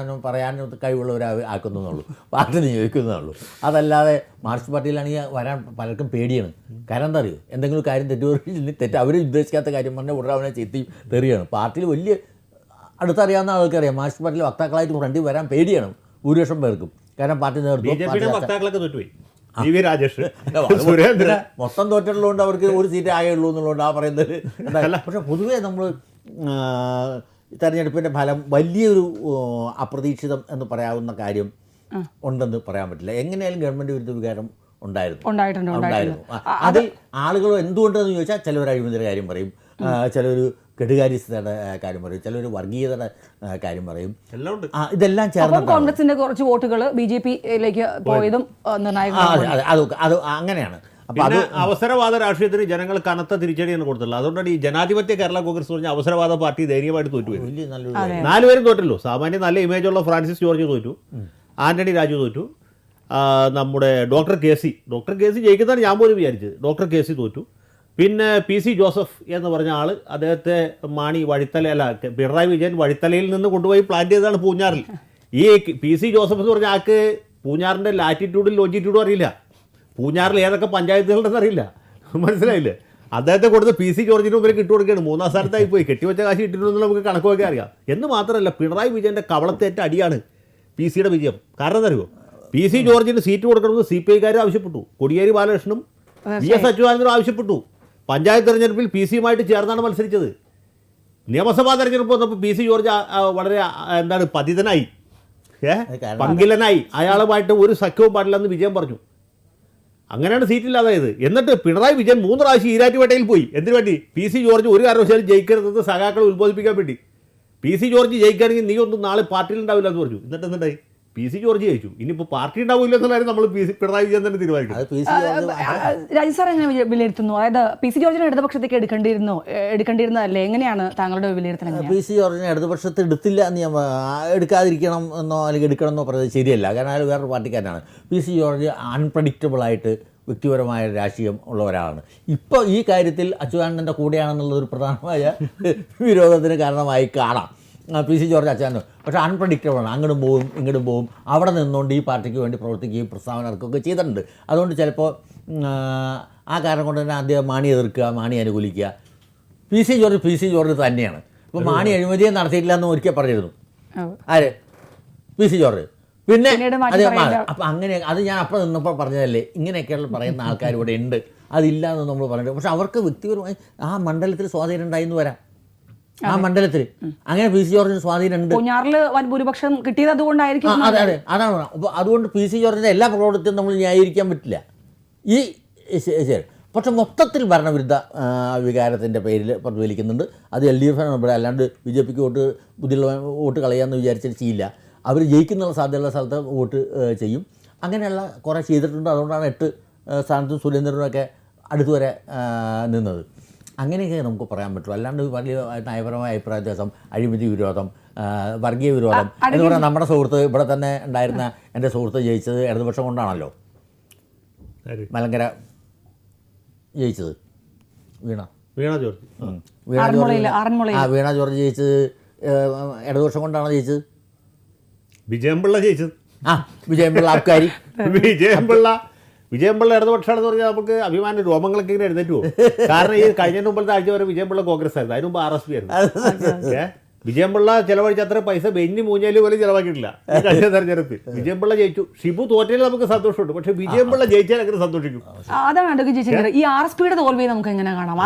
പറയാനും കഴിവുള്ളവരാക്കുന്നുള്ളൂ, പാർട്ടി നിയോഗിക്കുന്നുള്ളൂ. അതല്ലാതെ മാർക്സിസ്റ്റ് പാർട്ടിയിലാണെങ്കിൽ വരാൻ പലർക്കും പേടിയാണ്. കാരണം എന്താ അറിയോ, എന്തെങ്കിലും കാര്യം തെറ്റ് അവർ ഉദ്ദേശിക്കാത്ത കാര്യം പറഞ്ഞാൽ ഉടനെ അവനെ ചെത്തി തെറിയാണ്. പാർട്ടിയിൽ വലിയ അടുത്തറിയാവുന്ന ആൾക്കറിയാം, മാർക്സിസ്റ്റ് പാർട്ടിയിലെ വക്താക്കളായിട്ട് ഫ്രണ്ടിൽ വരാൻ പേടിയാണ് ഭൂരിപക്ഷം പേർക്കും. കാരണം പാർട്ടി മൊത്തം തോറ്റുള്ളതുകൊണ്ട് അവർക്ക് ഒരു സീറ്റ് ആകെ ഉള്ളൂ എന്നുള്ളതുകൊണ്ട് ആ പറയുന്നത്. പക്ഷേ പൊതുവേ നമ്മൾ തെരഞ്ഞെടുപ്പിൻ്റെ ഫലം വലിയൊരു അപ്രതീക്ഷിതം എന്ന് പറയാവുന്ന കാര്യം ഉണ്ടെന്ന് പറയാൻ പറ്റില്ല. എങ്ങനെയായാലും ഗവൺമെൻറ് വിരുദ്ധ വികാരം ഉണ്ടായിരുന്നു. അതിൽ ആളുകൾ എന്തുകൊണ്ടെന്ന് ചോദിച്ചാൽ ചിലവർ അഴിമതിയുടെ കാര്യം പറയും, ചിലർ കെടുകാര്യസ്ഥതയുടെ കാര്യം പറയും, ചിലർ വർഗീയതയുടെ കാര്യം പറയും. ഇതെല്ലാം ചേർന്ന്
കോൺഗ്രസിന്റെ കുറച്ച് വോട്ടുകൾ BJP-യിലേക്ക് പോയതും
അത് അങ്ങനെയാണ്.
പിന്നെ അവസരവാദ രാഷ്ട്രീയത്തിന് ജനങ്ങൾ കനത്ത തിരിച്ചടിയാണ് കൊടുത്തുള്ളത്. അതുകൊണ്ടാണ് ഈ ജനാധിപത്യ കേരള കോൺഗ്രസ് പറഞ്ഞ അവസരവാദ പാർട്ടി ധൈര്യമായിട്ട് തോറ്റുപോയി. 4 പേരും തോറ്റല്ലോ. സാമാന്യം നല്ല ഇമേജുള്ള ഫ്രാൻസിസ് ജോർജ് തോറ്റു, ആന്റണി രാജു തോറ്റു, നമ്മുടെ ഡോക്ടർ കെ സി ജയിക്കുന്നതാണ് ഞാൻ പോലും വിചാരിച്ചത്. ഡോക്ടർ കെ സി തോറ്റു. പിന്നെ PC ജോസഫ് എന്ന് പറഞ്ഞ ആൾ, അദ്ദേഹത്തെ മാണി പിണറായി വിജയൻ വഴിത്തലയിൽ നിന്ന് കൊണ്ടുപോയി പ്ലാൻ ചെയ്തതാണ് പൂഞ്ഞാറിൽ. ഈ PC ജോസഫ് എന്ന് പറഞ്ഞ ആൾക്ക് പൂഞ്ഞാറിൻ്റെ ലാറ്റിറ്റ്യൂഡും ലോഞ്ചിറ്റ്യൂഡും അറിയില്ല, പൂഞ്ഞാറിൽ ഏതൊക്കെ പഞ്ചായത്തുകളുണ്ടെന്ന് അറിയില്ല, മനസ്സിലായില്ലേ? അദ്ദേഹത്തെ കൊടുത്ത് PC ജോർജിന് മുമ്പിൽ കിട്ടുകൊടുക്കുകയാണ്. 3ാം സ്ഥാനത്തായി പോയി, കെട്ടിവെച്ച കാശ് കിട്ടിയിട്ടുണ്ടെന്ന് നമുക്ക് കണക്കൊക്കെ അറിയാം. എന്ന് മാത്രമല്ല, പിണറായി വിജയൻ്റെ കവളത്തേറ്റ അടിയാണ് PC-യുടെ വിജയം. കാരണം എന്താ, PC ജോർജിന് സീറ്റ് കൊടുക്കണമെന്ന് CPI-കാർ ആവശ്യപ്പെട്ടു, കോടിയേരി ബാലകൃഷ്ണനും VS അച്യുതാനന്ദനും ആവശ്യപ്പെട്ടു. പഞ്ചായത്ത് തെരഞ്ഞെടുപ്പിൽ PC-യുമായിട്ട് ചേർന്നാണ് മത്സരിച്ചത്. നിയമസഭാ തെരഞ്ഞെടുപ്പ് വന്നപ്പോൾ PC ജോർജ് വളരെ പതിതനായി, പങ്കിലനായി, അയാളുമായിട്ട് ഒരു സഖ്യവും പാടില്ലെന്ന് വിജയം പറഞ്ഞു. അങ്ങനെയാണ് സീറ്റില്ലാതായത്. എന്നിട്ട് പിണറായി വിജയൻ 3 പ്രാവശ്യം ഈരാറ്റുപേട്ടയിൽ പോയി. എന്തിനു വേണ്ടി? PC ജോർജ് ഒരു കാരണവശാലും ജയിക്കരുതെന്ന് സഖാക്കളെ ഉത്ബോധിപ്പിക്കാൻ വേണ്ടി. PC ജോർജ് ജയിക്കുകയാണെങ്കിൽ നീ ഒന്നും നാളെ പാർട്ടിയിൽ ഉണ്ടാവില്ല എന്ന് പറഞ്ഞു. എന്നിട്ട് എന്തുണ്ടായി? PC ജോർജ് ജയിച്ചു. ഇനിയിപ്പോൾ പാർട്ടി ഉണ്ടാവില്ല എന്നാലും നമ്മൾ പിണറായി വിജയൻ തന്നെ തീരുമാനിക്കും.
രാജു സാർ എങ്ങനെ വിലയിരുത്തുന്നു? അതായത് PC ജോർജിനെ ഇടതുപക്ഷത്തേക്ക് എടുക്കേണ്ടിയിരുന്നതല്ലേ? എങ്ങനെയാണ് താങ്കളുടെ വിലയിരുത്തൽ?
PC ജോർജിനെ ഇടതുപക്ഷത്ത് എടുത്തില്ല എന്ന് ഞാൻ എടുക്കാതിരിക്കണം എന്നോ അല്ലെങ്കിൽ എടുക്കണം എന്നോ പറയുന്നത് ശരിയല്ല. കാരണം അയാൾ വേറൊരു പാർട്ടിക്കാരനാണ്. PC ജോർജ് അൺപ്രഡിക്റ്റബിളായിട്ട് വ്യക്തിപരമായ രാഷ്ട്രീയം ഉള്ള ഒരാളാണ്. ഇപ്പോൾ ഈ കാര്യത്തിൽ അച്യുതാനന്ദൻ്റെ കൂടെയാണെന്നുള്ളൊരു പ്രധാനമായ വിരോധത്തിന് കാരണമായി കാണാം PC ജോർജ് അച്യുതാനന്ദൻ. പക്ഷേ അൺപ്രഡിക്റ്റബിളാണ്, അങ്ങോട്ടും പോവും ഇങ്ങോട്ടും പോവും, അവിടെ നിന്നുകൊണ്ട് ഈ പാർട്ടിക്ക് വേണ്ടി പ്രവർത്തിക്കുകയും പ്രസ്താവന ഇറക്കുകയൊക്കെ ചെയ്തിട്ടുണ്ട്. അതുകൊണ്ട് ചിലപ്പോൾ ആ കാരണം കൊണ്ട് തന്നെ അദ്ദേഹം മാണി എതിർക്കുക, മാണി അനുകൂലിക്കുക. PC ജോർജ് തന്നെയാണ്. ഇപ്പോൾ മാണി അഴിമതിയെ നടത്തിയിട്ടില്ല എന്ന് ഒരിക്കൽ പറഞ്ഞിരുന്നു. ആര്? PC George. പിന്നെ അപ്പം അങ്ങനെ അത് ഞാൻ അപ്പം നിന്നപ്പോൾ പറഞ്ഞതല്ലേ, ഇങ്ങനെയൊക്കെയുള്ള പറയുന്ന ആൾക്കാർ ഇവിടെ ഉണ്ട്, അതില്ല എന്ന് നമ്മൾ പറഞ്ഞിട്ട്. പക്ഷെ അവർക്ക് വ്യക്തിപരമായി ആ മണ്ഡലത്തിൽ സ്വാധീനം ഉണ്ടായിന്ന് വരാം. ആ മണ്ഡലത്തിൽ അങ്ങനെ PC ജോർജിന് സ്വാധീനമുണ്ട്.
ഭൂരിപക്ഷം കിട്ടിയത് അതുകൊണ്ടായിരിക്കും.
അതെ, അതാണ്. അപ്പോൾ അതുകൊണ്ട് PC ജോർജിൻ്റെ എല്ലാ പ്രവർത്തനവും നമ്മൾ ന്യായീകരിക്കാൻ പറ്റില്ല. ഈ ശരി. പക്ഷെ മൊത്തത്തിൽ ഭരണവിരുദ്ധ വികാരത്തിൻ്റെ പേരിൽ പ്രതിഫലിക്കുന്നുണ്ട്. അത് LDF ആണ് ഇവിടെ, അല്ലാണ്ട് BJPക്ക് ബുദ്ധിയുള്ള വോട്ട് കളയാമെന്ന് വിചാരിച്ചിട്ട് ചെയ്യില്ല. അവർ ജയിക്കുന്നുള്ള സാധ്യതയുള്ള സ്ഥലത്ത് വോട്ട് ചെയ്യും. അങ്ങനെയുള്ള കുറേ ചെയ്തിട്ടുണ്ട്. അതുകൊണ്ടാണ് 8 സ്ഥാനത്തും സുരേന്ദ്രനൊക്കെ അടുത്തുവരെ നിന്നത്. അങ്ങനെയൊക്കെ നമുക്ക് പറയാൻ പറ്റും. അല്ലാണ്ട് വലിയ നയപരമായ അഭിപ്രായ വ്യത്യാസം, അഴിമതി വിരോധം, വർഗീയ വിരോധം എന്ന് പറഞ്ഞാൽ നമ്മുടെ സുഹൃത്ത് ഇവിടെ തന്നെ ഉണ്ടായിരുന്ന എൻ്റെ സുഹൃത്ത് ജയിച്ചത് ഇടതുപക്ഷം കൊണ്ടാണല്ലോ. മലങ്കര ജയിച്ചത് വീണ
ജോർജ്
വീണ ജോർജ് ജയിച്ചത് ഇടതുപക്ഷം കൊണ്ടാണ് ജയിച്ചത്.
വിജയംപിള്ള ജയിച്ചത്
വിജയംപിള്ള ആൾക്കാരി
വിജയംപിള്ള ഇടതുപക്ഷമാണെന്ന് പറഞ്ഞാൽ നമുക്ക് അഭിമാന രോമങ്ങളൊക്കെ ഇങ്ങനെ എഴുന്നേറ്റ് പോകും. കാരണം ഈ കഴിഞ്ഞ മുമ്പത്തെ ആഴ്ച വരെ വിജയംപിള്ള കോൺഗ്രസ് ആയിരുന്നു, അതിന് മുമ്പ് RSP ആയിരുന്നു. വിജയംപിള്ള ചിലവഴിച്ച അത്ര പൈസ ബെന്നി മൂഞ്ഞാലി പോലും ചിലവാക്കിയിട്ടില്ല ഈ കഴിഞ്ഞ തെരഞ്ഞെടുപ്പിൽ. വിജയംപിള്ള ജയിച്ചു. ഷിബു തോറ്റയിൽ നമുക്ക് സന്തോഷമുണ്ട്, പക്ഷെ വിജയംപിള്ള ജയിച്ചാൽ അങ്ങനെ സന്തോഷിക്കും.
അതാണ് ഈ RSPയുടെ തോൽവി നമുക്ക് എങ്ങനെ കാണാം?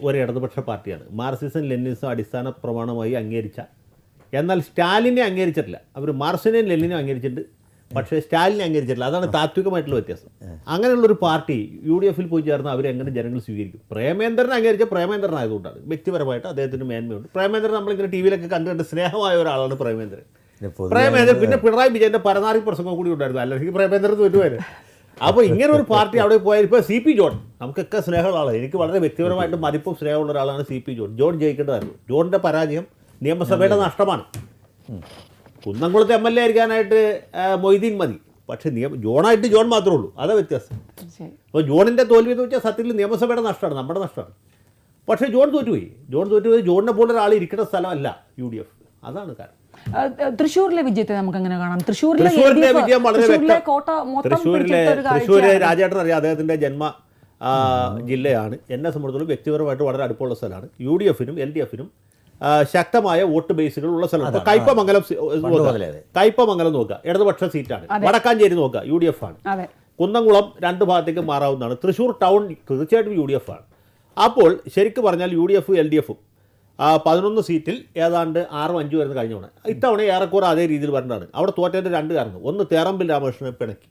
ഒരു ഇടതുപക്ഷ പാർട്ടിയാണ്. മാർക്സിസം ലെനിനിസം അടിസ്ഥാന പ്രമാണമായി അംഗീകരിച്ച, എന്നാൽ സ്റ്റാലിനെ അംഗീകരിച്ചിട്ടില്ല. അവർ മാർക്സിനെയും ലെനിനും അംഗീകരിച്ചിട്ടുണ്ട്, പക്ഷേ സ്റ്റാലിനെ അംഗീകരിച്ചിട്ടില്ല. അതാണ് താത്വികമായിട്ടുള്ള വ്യത്യാസം. അങ്ങനെയുള്ളൊരു പാർട്ടി UDF പോയി ചേർന്ന് അവരെങ്ങനെ ജനങ്ങൾ സ്വീകരിക്കും? പ്രേമേന്ദ്രനെ അംഗീകരിച്ച പ്രേമേന്ദ്രനായതുകൊണ്ടാണ്. വ്യക്തിപരമായിട്ട് അദ്ദേഹത്തിന് മേന്മയുണ്ട്. പ്രേമേന്ദ്രൻ നമ്മളിങ്ങനെ TV കണ്ടുകൊണ്ട് സ്നേഹമായ ഒരാളാണ് പ്രേമേന്ദ്രൻ. പിന്നെ പിണറായി വിജയൻ്റെ പരനാറി പ്രസംഗം കൂടി ഉണ്ടായിരുന്നു, അല്ലെങ്കിൽ പ്രേമേന്ദ്രൻ തോറ്റുമായിരുന്നു. അപ്പോൾ ഇങ്ങനെ ഒരു പാർട്ടി അവിടെ പോയാൽ ഇപ്പോൾ CP ജോൺ നമുക്കൊക്കെ സ്നേഹമുള്ള ആളാണ്. എനിക്ക് വളരെ വ്യക്തിപരമായിട്ട് മതിപ്പും സ്നേഹമുള്ള ഒരാളാണ് CP ജോൺ. ജോൺ ജയിക്കേണ്ടതായിരുന്നു. ജോണിൻ്റെ പരാജയം നിയമസഭയുടെ നഷ്ടമാണ്. കുന്നംകുളത്ത് MLA ആയിരിക്കാനായിട്ട് മൊയ്തീൻ മതി, പക്ഷേ ജോണായിട്ട് ജോൺ മാത്രമേ ഉള്ളൂ. അതാ വ്യത്യാസം. അപ്പോൾ ജോണിൻ്റെ തോൽവി എന്ന് വെച്ചാൽ സത്യത്തിൽ നിയമസഭയുടെ നഷ്ടമാണ്, നമ്മുടെ നഷ്ടമാണ്. പക്ഷേ ജോൺ തോറ്റുപോയി. ജോണിനെ പോലെ ഒരാൾ ഇരിക്കുന്ന സ്ഥലമല്ല UDF. അതാണ് കാരണം.
തൃശ്ശൂരിലെ വിജയത്തെ നമുക്ക് എങ്ങനെ കാണാം?
തൃശ്ശൂരിലെ വിജയം വളരെ തൃശ്ശൂര് രാജേട്ടൻ അറിയാം, അദ്ദേഹത്തിൻ്റെ ജന്മ ജില്ലയാണ്. എന്നെ സംബന്ധിച്ചിടത്തോളം വ്യക്തിപരമായിട്ട് വളരെ അടുപ്പമുള്ള സ്ഥലമാണ്. UDFനും LDFനും ശക്തമായ വോട്ട് ബേസുകൾ ഉള്ള സ്ഥലമാണ്. കയ്പമംഗലം നോക്കുക, ഇടതുപക്ഷ സീറ്റാണ്. വടക്കാഞ്ചേരി നോക്കുക, UDF ആണ്. കുന്നംകുളം 2 ഭാഗത്തേക്ക് മാറാവുന്നതാണ്. തൃശ്ശൂർ ടൗൺ തീർച്ചയായിട്ടും UDF ആണ്. അപ്പോൾ ശരിക്കും പറഞ്ഞാൽ UDF LDFും 11 സീറ്റിൽ ഏതാണ്ട് 6-5 വരുന്ന കഴിഞ്ഞ തവണ. ഇത്തവണ ഏറെക്കുറെ അതേ രീതിയിൽ വരേണ്ടതാണ്. അവിടെ തോറ്റതിൻ്റെ 2 കാരണം. ഒന്ന്, തേറമ്പിൽ രാമകൃഷ്ണനെ പിണക്കി.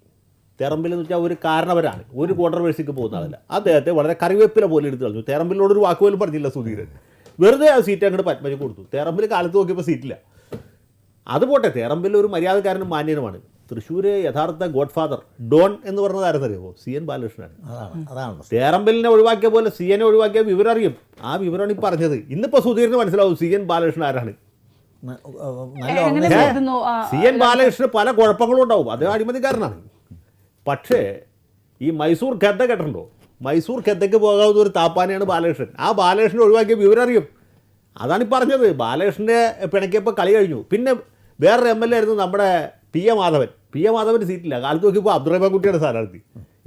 തേറമ്പിൽ എന്ന് വെച്ചാൽ ഒരു കാരണവരാണ്, ഒരു കോൺട്രവേഴ്സിക്ക് പോകുന്ന ആളല്ല. അദ്ദേഹത്തെ വളരെ കറിവേപ്പില പോലെ എടുത്ത് കളഞ്ഞു. തേറമ്പിലോടൊരു വാക്കുപോലും പറഞ്ഞില്ല സുധീരൻ. വെറുതെ ആ സീറ്റ് അങ്ങോട്ട് പത്മജ കൊടുത്തു. തേറമ്പിൽ കാലത്ത് നോക്കിയപ്പോൾ സീറ്റില്ല. അതുപോട്ടെ, തേറമ്പിൽ ഒരു മര്യാദക്കാരനും മാന്യനുമാണ്. തൃശ്ശൂർ യഥാർത്ഥ ഗോഡ് ഫാദർ ഡോൺ എന്ന് പറഞ്ഞത് ആരെന്നറിയുമോ? CN ബാലകൃഷ്ണനാണ്. തേറമ്പിലിനെ ഒഴിവാക്കിയ പോലെ CN ഒഴിവാക്കിയ വിവരം അറിയും. ആ വിവരമാണ് ഈ പറഞ്ഞത്. ഇന്നിപ്പോൾ സുധീറിന് മനസ്സിലാവും CN ബാലകൃഷ്ണൻ ആരാണ്. CN ബാലകൃഷ്ണന് പല കുഴപ്പങ്ങളും ഉണ്ടാവും, അദ്ദേഹം അഴിമതിക്കാരനാണ്. പക്ഷേ ഈ മൈസൂർ ഖദ്ദ കേട്ടിട്ടുണ്ടോ? മൈസൂർ ഖദ്ദയ്ക്ക് പോകാവുന്ന ഒരു താപ്പാനെയാണ് ബാലകൃഷ്ണൻ. ആ ബാലകൃഷ്ണൻ ഒഴിവാക്കിയ വിവരം അറിയും. അതാണ് ഈ പറഞ്ഞത്. ബാലകൃഷ്ണനെ പിണക്കിയപ്പോൾ കളി കഴിഞ്ഞു. പിന്നെ വേറൊരു MLA ആയിരുന്നു നമ്മുടെ PA മാധവൻ. PA മാധവൻ്റെ സീറ്റില്ല. കാലത്ത് നോക്കിയപ്പോൾ അബ്ദുറഹ്മാൻ കുട്ടിയുടെ സ്ഥാനാർത്ഥി.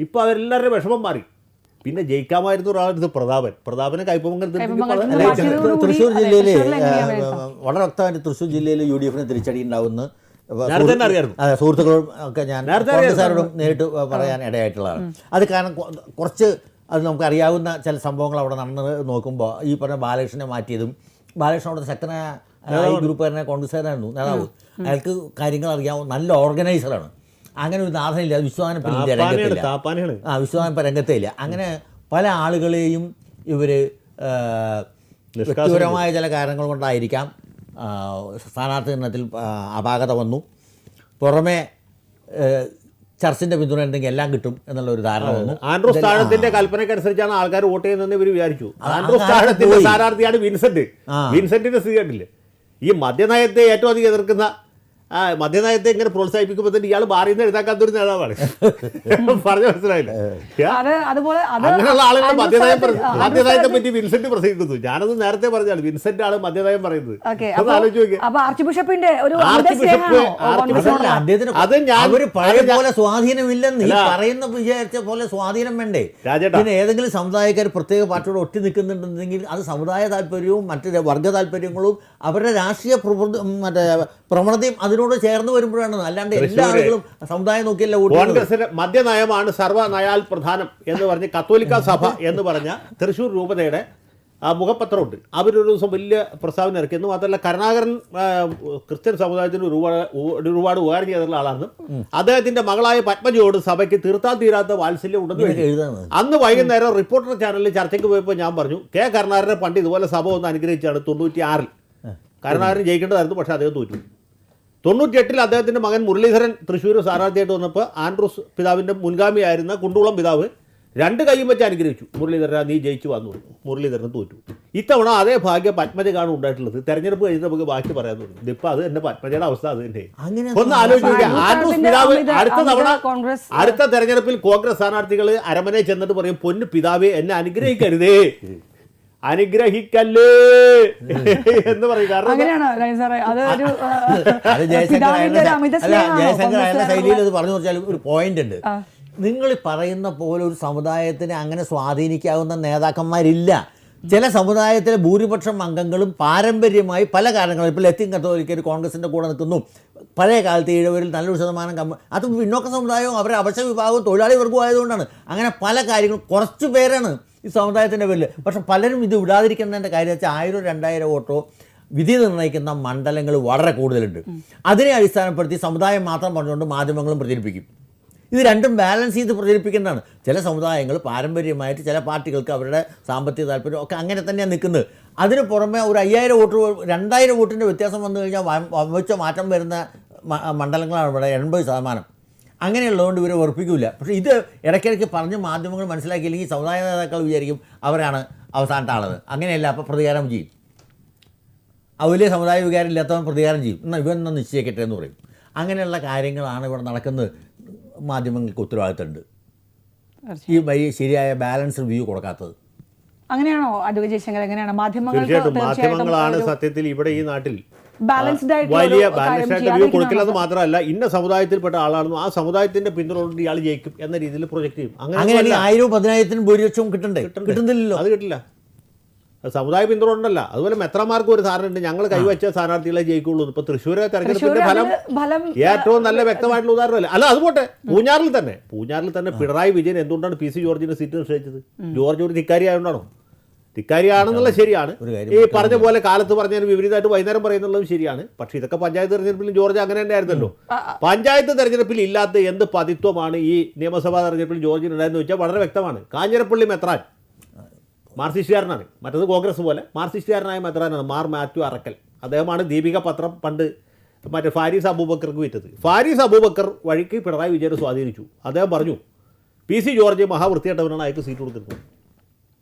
ഇപ്പോൾ അവരെല്ലാവരുടെ വിഷമം മാറി. പിന്നെ ജയിക്കാമായിരുന്നു ഒരാളെടുത്ത് പ്രതാപനെ കയ്പമംഗലത്തിൽ.
തൃശ്ശൂർ ജില്ലയിൽ വളരെ വ്യക്തമായിട്ട് തൃശ്ശൂർ ജില്ലയിൽ UDFന് തിരിച്ചടി ഉണ്ടാവുമെന്ന് സുഹൃത്തുക്കളും ഒക്കെ ഞാൻ സാറോടും നേരിട്ട് പറയാൻ ഇടയായിട്ടുള്ളതാണ്. അത് കാരണം കുറച്ച് അത് നമുക്കറിയാവുന്ന ചില സംഭവങ്ങൾ അവിടെ നടന്നത് നോക്കുമ്പോൾ ഈ പറഞ്ഞ ബാലകൃഷ്ണനെ മാറ്റിയതും, ബാലകൃഷ്ണൻ അവിടെ ശക്തനായ ഈ ഗ്രൂപ്പ് തന്നെ കോൺഗ്രസ്സുകാരായിരുന്നു നേതാവ്. അയാൾക്ക് കാര്യങ്ങൾ അറിയാവും, നല്ല ഓർഗനൈസറാണ്. അങ്ങനെ ഒരു നാഥനില്ല, വിശ്വാസനപ്പം രംഗത്തേ ഇല്ല. അങ്ങനെ പല ആളുകളെയും ഇവർ വ്യക്തിപരമായ ചില കാരണങ്ങൾ കൊണ്ടായിരിക്കാം സ്ഥാനാർത്ഥി നിർണ്ണയത്തിൽ അപാകത വന്നു. പുറമെ ചർച്ചിൻ്റെ പിന്തുണ ഉണ്ടെങ്കിൽ എല്ലാം കിട്ടും എന്നുള്ള ഒരു ധാരണ വന്നു.
ആൻഡ്രൂസ് താഴത്തിന്റെ കൽപ്പനയ്ക്കനുസരിച്ചാണ് ആൾക്കാർ വോട്ട് ചെയ്യുന്നതെന്ന് ഇവർ വിചാരിച്ചു. ആൻഡ്രൂസ് താഴത്തിന്റെ സ്ഥാനാർത്ഥിയാണ് വിൻസെന്റിന്റെ സ്ഥിതി കണ്ടില്ലേ? ഈ മദ്യനയത്തെ ഏറ്റവും അധികം എതിർക്കുന്ന മദ്യനയത്തെ ഇങ്ങനെ പ്രോത്സാഹിപ്പിക്കുമ്പോൾ തന്നെ ഇയാൾ ബാറിൽ നിന്ന് എഴുതാക്കാത്തൊരു നേതാവാണ്. പറഞ്ഞ മനസ്സിലായില്ല. അങ്ങനെയുള്ള ആളുകൾ മദ്യനയത്തെ പറ്റി വിൻസെന്റ് പ്രസംഗിക്കുന്നു. ഞാനത് നേരത്തെ പറഞ്ഞാണ്, വിൻസെന്റ് ആണ് മദ്യനയം പറയുന്നത്.
സ്വാധീനമില്ലെന്ന് പറയുന്ന വിചാരിച്ച പോലെ സ്വാധീനം വേണ്ടേ? പിന്നെ ഏതെങ്കിലും സമുദായക്കാർ പ്രത്യേക പാർട്ടിയോട് ഒട്ടി നിൽക്കുന്നുണ്ടെങ്കിൽ അത് സമുദായ താല്പര്യവും മറ്റു വർഗ താല്പര്യങ്ങളും അവരുടെ രാഷ്ട്രീയ പ്രവണതയും അതിനോട് ചേർന്ന് വരുമ്പോഴാണ്. അല്ലാണ്ട് എല്ലാ ആളുകളും സമുദായം നോക്കിയല്ല.
കോൺഗ്രസിന്റെ മദ്യനയമാണ് സർവ്വനയാൽ പ്രധാനം എന്ന് പറഞ്ഞ് കത്തോലിക്ക സഭ എന്ന് പറഞ്ഞ തൃശ്ശൂർ രൂപതയുടെ മുഖപത്രമുണ്ട്. അവരൊരു ദിവസം വലിയ പ്രസ്താവന ഇറക്കി. എന്ന് മാത്രമല്ല കരുണാകരൻ ക്രിസ്ത്യൻ സമുദായത്തിന് ഒരുപാട് ഉപകാരം ചെയ്തിട്ടുള്ള ആളാണ്. അദ്ദേഹത്തിൻ്റെ മകളായ പത്മജിയോട് സഭയ്ക്ക് തീർത്താൻ തീരാത്ത വാത്സല്യം ഉണ്ടെന്ന് എഴുതാണ്. അന്ന് വൈകുന്നേരം റിപ്പോർട്ടർ ചാനലിൽ ചർച്ചയ്ക്ക് പോയപ്പോൾ ഞാൻ പറഞ്ഞു, കെ കരുണാകരനെ പണ്ട് ഇതുപോലെ സഭ ഒന്ന് അനുഗ്രഹിച്ചാണ് 96-ൽ. കരുണാകരൻ ജയിക്കേണ്ടതായിരുന്നു, പക്ഷേ അദ്ദേഹം തോറ്റു. 98-ൽ അദ്ദേഹത്തിൻ്റെ മകൻ മുരളീധരൻ തൃശ്ശൂർ സ്ഥാനാർത്ഥിയായിട്ട് വന്നപ്പോൾ ആൻഡ്രൂസ് പിതാവിൻ്റെ മുൻഗാമിയായിരുന്ന കുണ്ടുകുളം പിതാവ് 2 കൈയും വെച്ച് അനുഗ്രഹിച്ചു. മുരളീധരൻ നീ ജയിച്ചു വന്നു പറഞ്ഞു. മുരളീധരൻ തോറ്റു. ഇത്തവണ അതേ ഭാഗ്യം പത്മജക്കാണ് ഉണ്ടായിട്ടുള്ളത്. തെരഞ്ഞെടുപ്പ് കഴിഞ്ഞ് നമുക്ക് ബാക്കി പറയാൻ തുടങ്ങി. ഇതിപ്പോൾ അത് തന്നെ പത്മജയുടെ അവസ്ഥ അത് തന്നെ. ഒന്ന് ആലോചിക്കുക, ആൻഡ്രൂസ് പിതാവ് അടുത്ത തെരഞ്ഞെടുപ്പിൽ കോൺഗ്രസ് സ്ഥാനാർത്ഥികൾ അരമനയിൽ ചെന്നിട്ട് പറയും, പൊന്നു പിതാവേ എന്നെ അനുഗ്രഹിക്കരുതേ, അനുഗ്രഹിക്കല്ലേ എന്ന് പറയും. കാരണം
ജയശങ്കർ ശൈലിയിൽ ഇത് പറഞ്ഞു വെച്ചാൽ ഒരു പോയിന്റ് ഉണ്ട്. നിങ്ങൾ പറയുന്ന പോലെ ഒരു സമുദായത്തിനെ അങ്ങനെ സ്വാധീനിക്കാവുന്ന നേതാക്കന്മാരില്ല. ചില സമുദായത്തിലെ ഭൂരിപക്ഷം അംഗങ്ങളും പാരമ്പര്യമായി പല കാരണങ്ങളും, ഇപ്പോൾ ലത്തീൻ കത്തോലിക്കർ കോൺഗ്രസിൻ്റെ കൂടെ നിൽക്കുന്നു. പഴയ കാലത്ത് ഈഴവരിൽ നല്ലൊരു ശതമാനം അത് പിന്നോക്ക സമുദായവും അവരെ അവശ വിഭാഗവും തൊഴിലാളി വർഗവും ആയതുകൊണ്ടാണ്. അങ്ങനെ പല കാര്യങ്ങളും കുറച്ച് പേരാണ് ഈ സമുദായത്തിൻ്റെ പേരിൽ. പക്ഷെ പലരും ഇത് വിടാതിരിക്കുന്നതിൻ്റെ കാര്യം വെച്ചാൽ 1000-2000 വോട്ടോ വിധി നിർണ്ണയിക്കുന്ന മണ്ഡലങ്ങൾ വളരെ കൂടുതലുണ്ട്. അതിനെ അടിസ്ഥാനപ്പെടുത്തി സമുദായം മാത്രം പറഞ്ഞുകൊണ്ട് മാധ്യമങ്ങളും പ്രചരിപ്പിക്കും. ഇത് രണ്ടും ബാലൻസ് ചെയ്ത് പ്രചരിപ്പിക്കേണ്ടതാണ്. ചില സമുദായങ്ങൾ പാരമ്പര്യമായിട്ട് ചില പാർട്ടികൾക്ക് അവരുടെ സാമ്പത്തിക താല്പര്യം ഒക്കെ അങ്ങനെ തന്നെയാണ് നിൽക്കുന്നത്. അതിന് പുറമെ ഒരു 5000 വോട്ട് 2000 വോട്ടിൻ്റെ വ്യത്യാസം വന്നു കഴിഞ്ഞാൽ വമ്പിച്ച മാറ്റം വരുന്ന മണ്ഡലങ്ങളാണ് ഇവിടെ 80%. അങ്ങനെയുള്ളതുകൊണ്ട് ഇവരെ ഉറപ്പിക്കില്ല. പക്ഷേ ഇത് ഇടയ്ക്കിടയ്ക്ക് പറഞ്ഞ് മാധ്യമങ്ങൾ മനസ്സിലാക്കിയില്ലെങ്കിൽ സമുദായ നേതാക്കൾ വിചാരിക്കും അവരാണ് അവസാനത്തെ ആളത്. അങ്ങനെയല്ല, അപ്പോൾ പ്രതികാരം ചെയ്യും. വലിയ സമുദായ വികാരം ഇല്ലാത്തവൻ പ്രതികാരം ചെയ്യും. എന്നാൽ ഇവൻ നിശ്ചയിക്കട്ടെ എന്ന് പറയും. അങ്ങനെയുള്ള കാര്യങ്ങളാണ് ഇവിടെ നടക്കുന്നത്. മാധ്യമങ്ങൾക്ക് ഉത്തരവാദിത്തമുണ്ട് ഈ വഴി ശരിയായ ബാലൻസ് റിവ്യൂ കൊടുക്കാത്തത്.
അങ്ങനെയാണോ അഡ്വക്കേറ്റ് ജയശങ്കർ? എങ്ങനെയാണ്
മാധ്യമങ്ങളാണ് സത്യത്തിൽ ഇവിടെ ഈ നാട്ടിൽ വലിയ ബാലൻസ്ഡ് ആയിട്ട് റിവ്യൂ കൊടുക്കില്ലെന്ന് മാത്രമല്ല, ഇന്ന സമുദായത്തിൽപ്പെട്ട ആളാണെന്നും ആ സമുദായത്തിന്റെ പിന്തുണ ഇയാൾ ജയിക്കും എന്ന രീതിയിൽ പ്രൊജക്ട് ചെയ്യും. അങ്ങനെ
1000-10,000 ഭൂരിപക്ഷവും കിട്ടുന്നില്ലല്ലോ.
അത് കിട്ടില്ല. സമുദായ പിന്തുണ ഉണ്ടല്ല. അതുപോലെ മെത്രമാർക്കും ഒരു ധാരണ ഉണ്ട്, ഞങ്ങൾ കൈവച്ച സ്ഥാനാർത്ഥികളെ ജയിക്കുള്ളൂ. ഇപ്പൊ തൃശ്ശൂരെ തെരഞ്ഞെടുപ്പിന്റെ ഫലം ഏറ്റവും നല്ല വ്യക്തമായിട്ടുള്ള ഉദാഹരണമല്ല. അല്ല അതുപോട്ടെ, പൂഞ്ഞാറിൽ തന്നെ പിണറായി വിജയൻ എന്തുകൊണ്ടാണ് PC ജോർജിന്റെ സീറ്റ് നിശ്ചയിച്ചത്? ജോർജ് ഒരു ധിക്കാരി ആയതുകൊണ്ടാണോ? ധിക്കാരിയാണെന്നുള്ള ശരിയാണ്. ഈ പറഞ്ഞ പോലെ കാലത്ത് പറഞ്ഞതിന് വിപരീതമായിട്ട് വൈകുന്നേരം പറയുന്നുള്ളതും ശരിയാണ്. പക്ഷേ ഇതൊക്കെ പഞ്ചായത്ത് തെരഞ്ഞെടുപ്പിലും ജോർജ് അങ്ങനെ തന്നെ ആയിരുന്നല്ലോ. പഞ്ചായത്ത് തെരഞ്ഞെടുപ്പിൽ ഇല്ലാത്ത എന്ത് പതിത്വമാണ് ഈ നിയമസഭാ തെരഞ്ഞെടുപ്പിൽ ജോർജിന് ഉണ്ടായെന്ന് വെച്ചാൽ വളരെ വ്യക്തമാണ്. കാഞ്ഞിരപ്പള്ളി മെത്രാൻ മാർക്സിസ്റ്റുകാരനാണ്, മറ്റത് കോൺഗ്രസ് പോലെ മാർക്സിസ്റ്റുകാരനായ മെത്രാനാണ് മാർ മാത്യു അറക്കൽ. അദ്ദേഹമാണ് ദീപിക പത്രം പണ്ട് മറ്റേ ഫാരീസ് അബൂബക്കർക്ക് വിറ്റത്. ഫാരീസ് അബൂബക്കർ വഴിക്ക് പിണറായി വിജയനെ സ്വാധീനിച്ചു. അദ്ദേഹം പറഞ്ഞു PC ജോർജ് മഹാവൃത്തിയായിട്ടവനാണ് അയാൾക്ക് സീറ്റ് കൊടുത്തിരുന്നത്.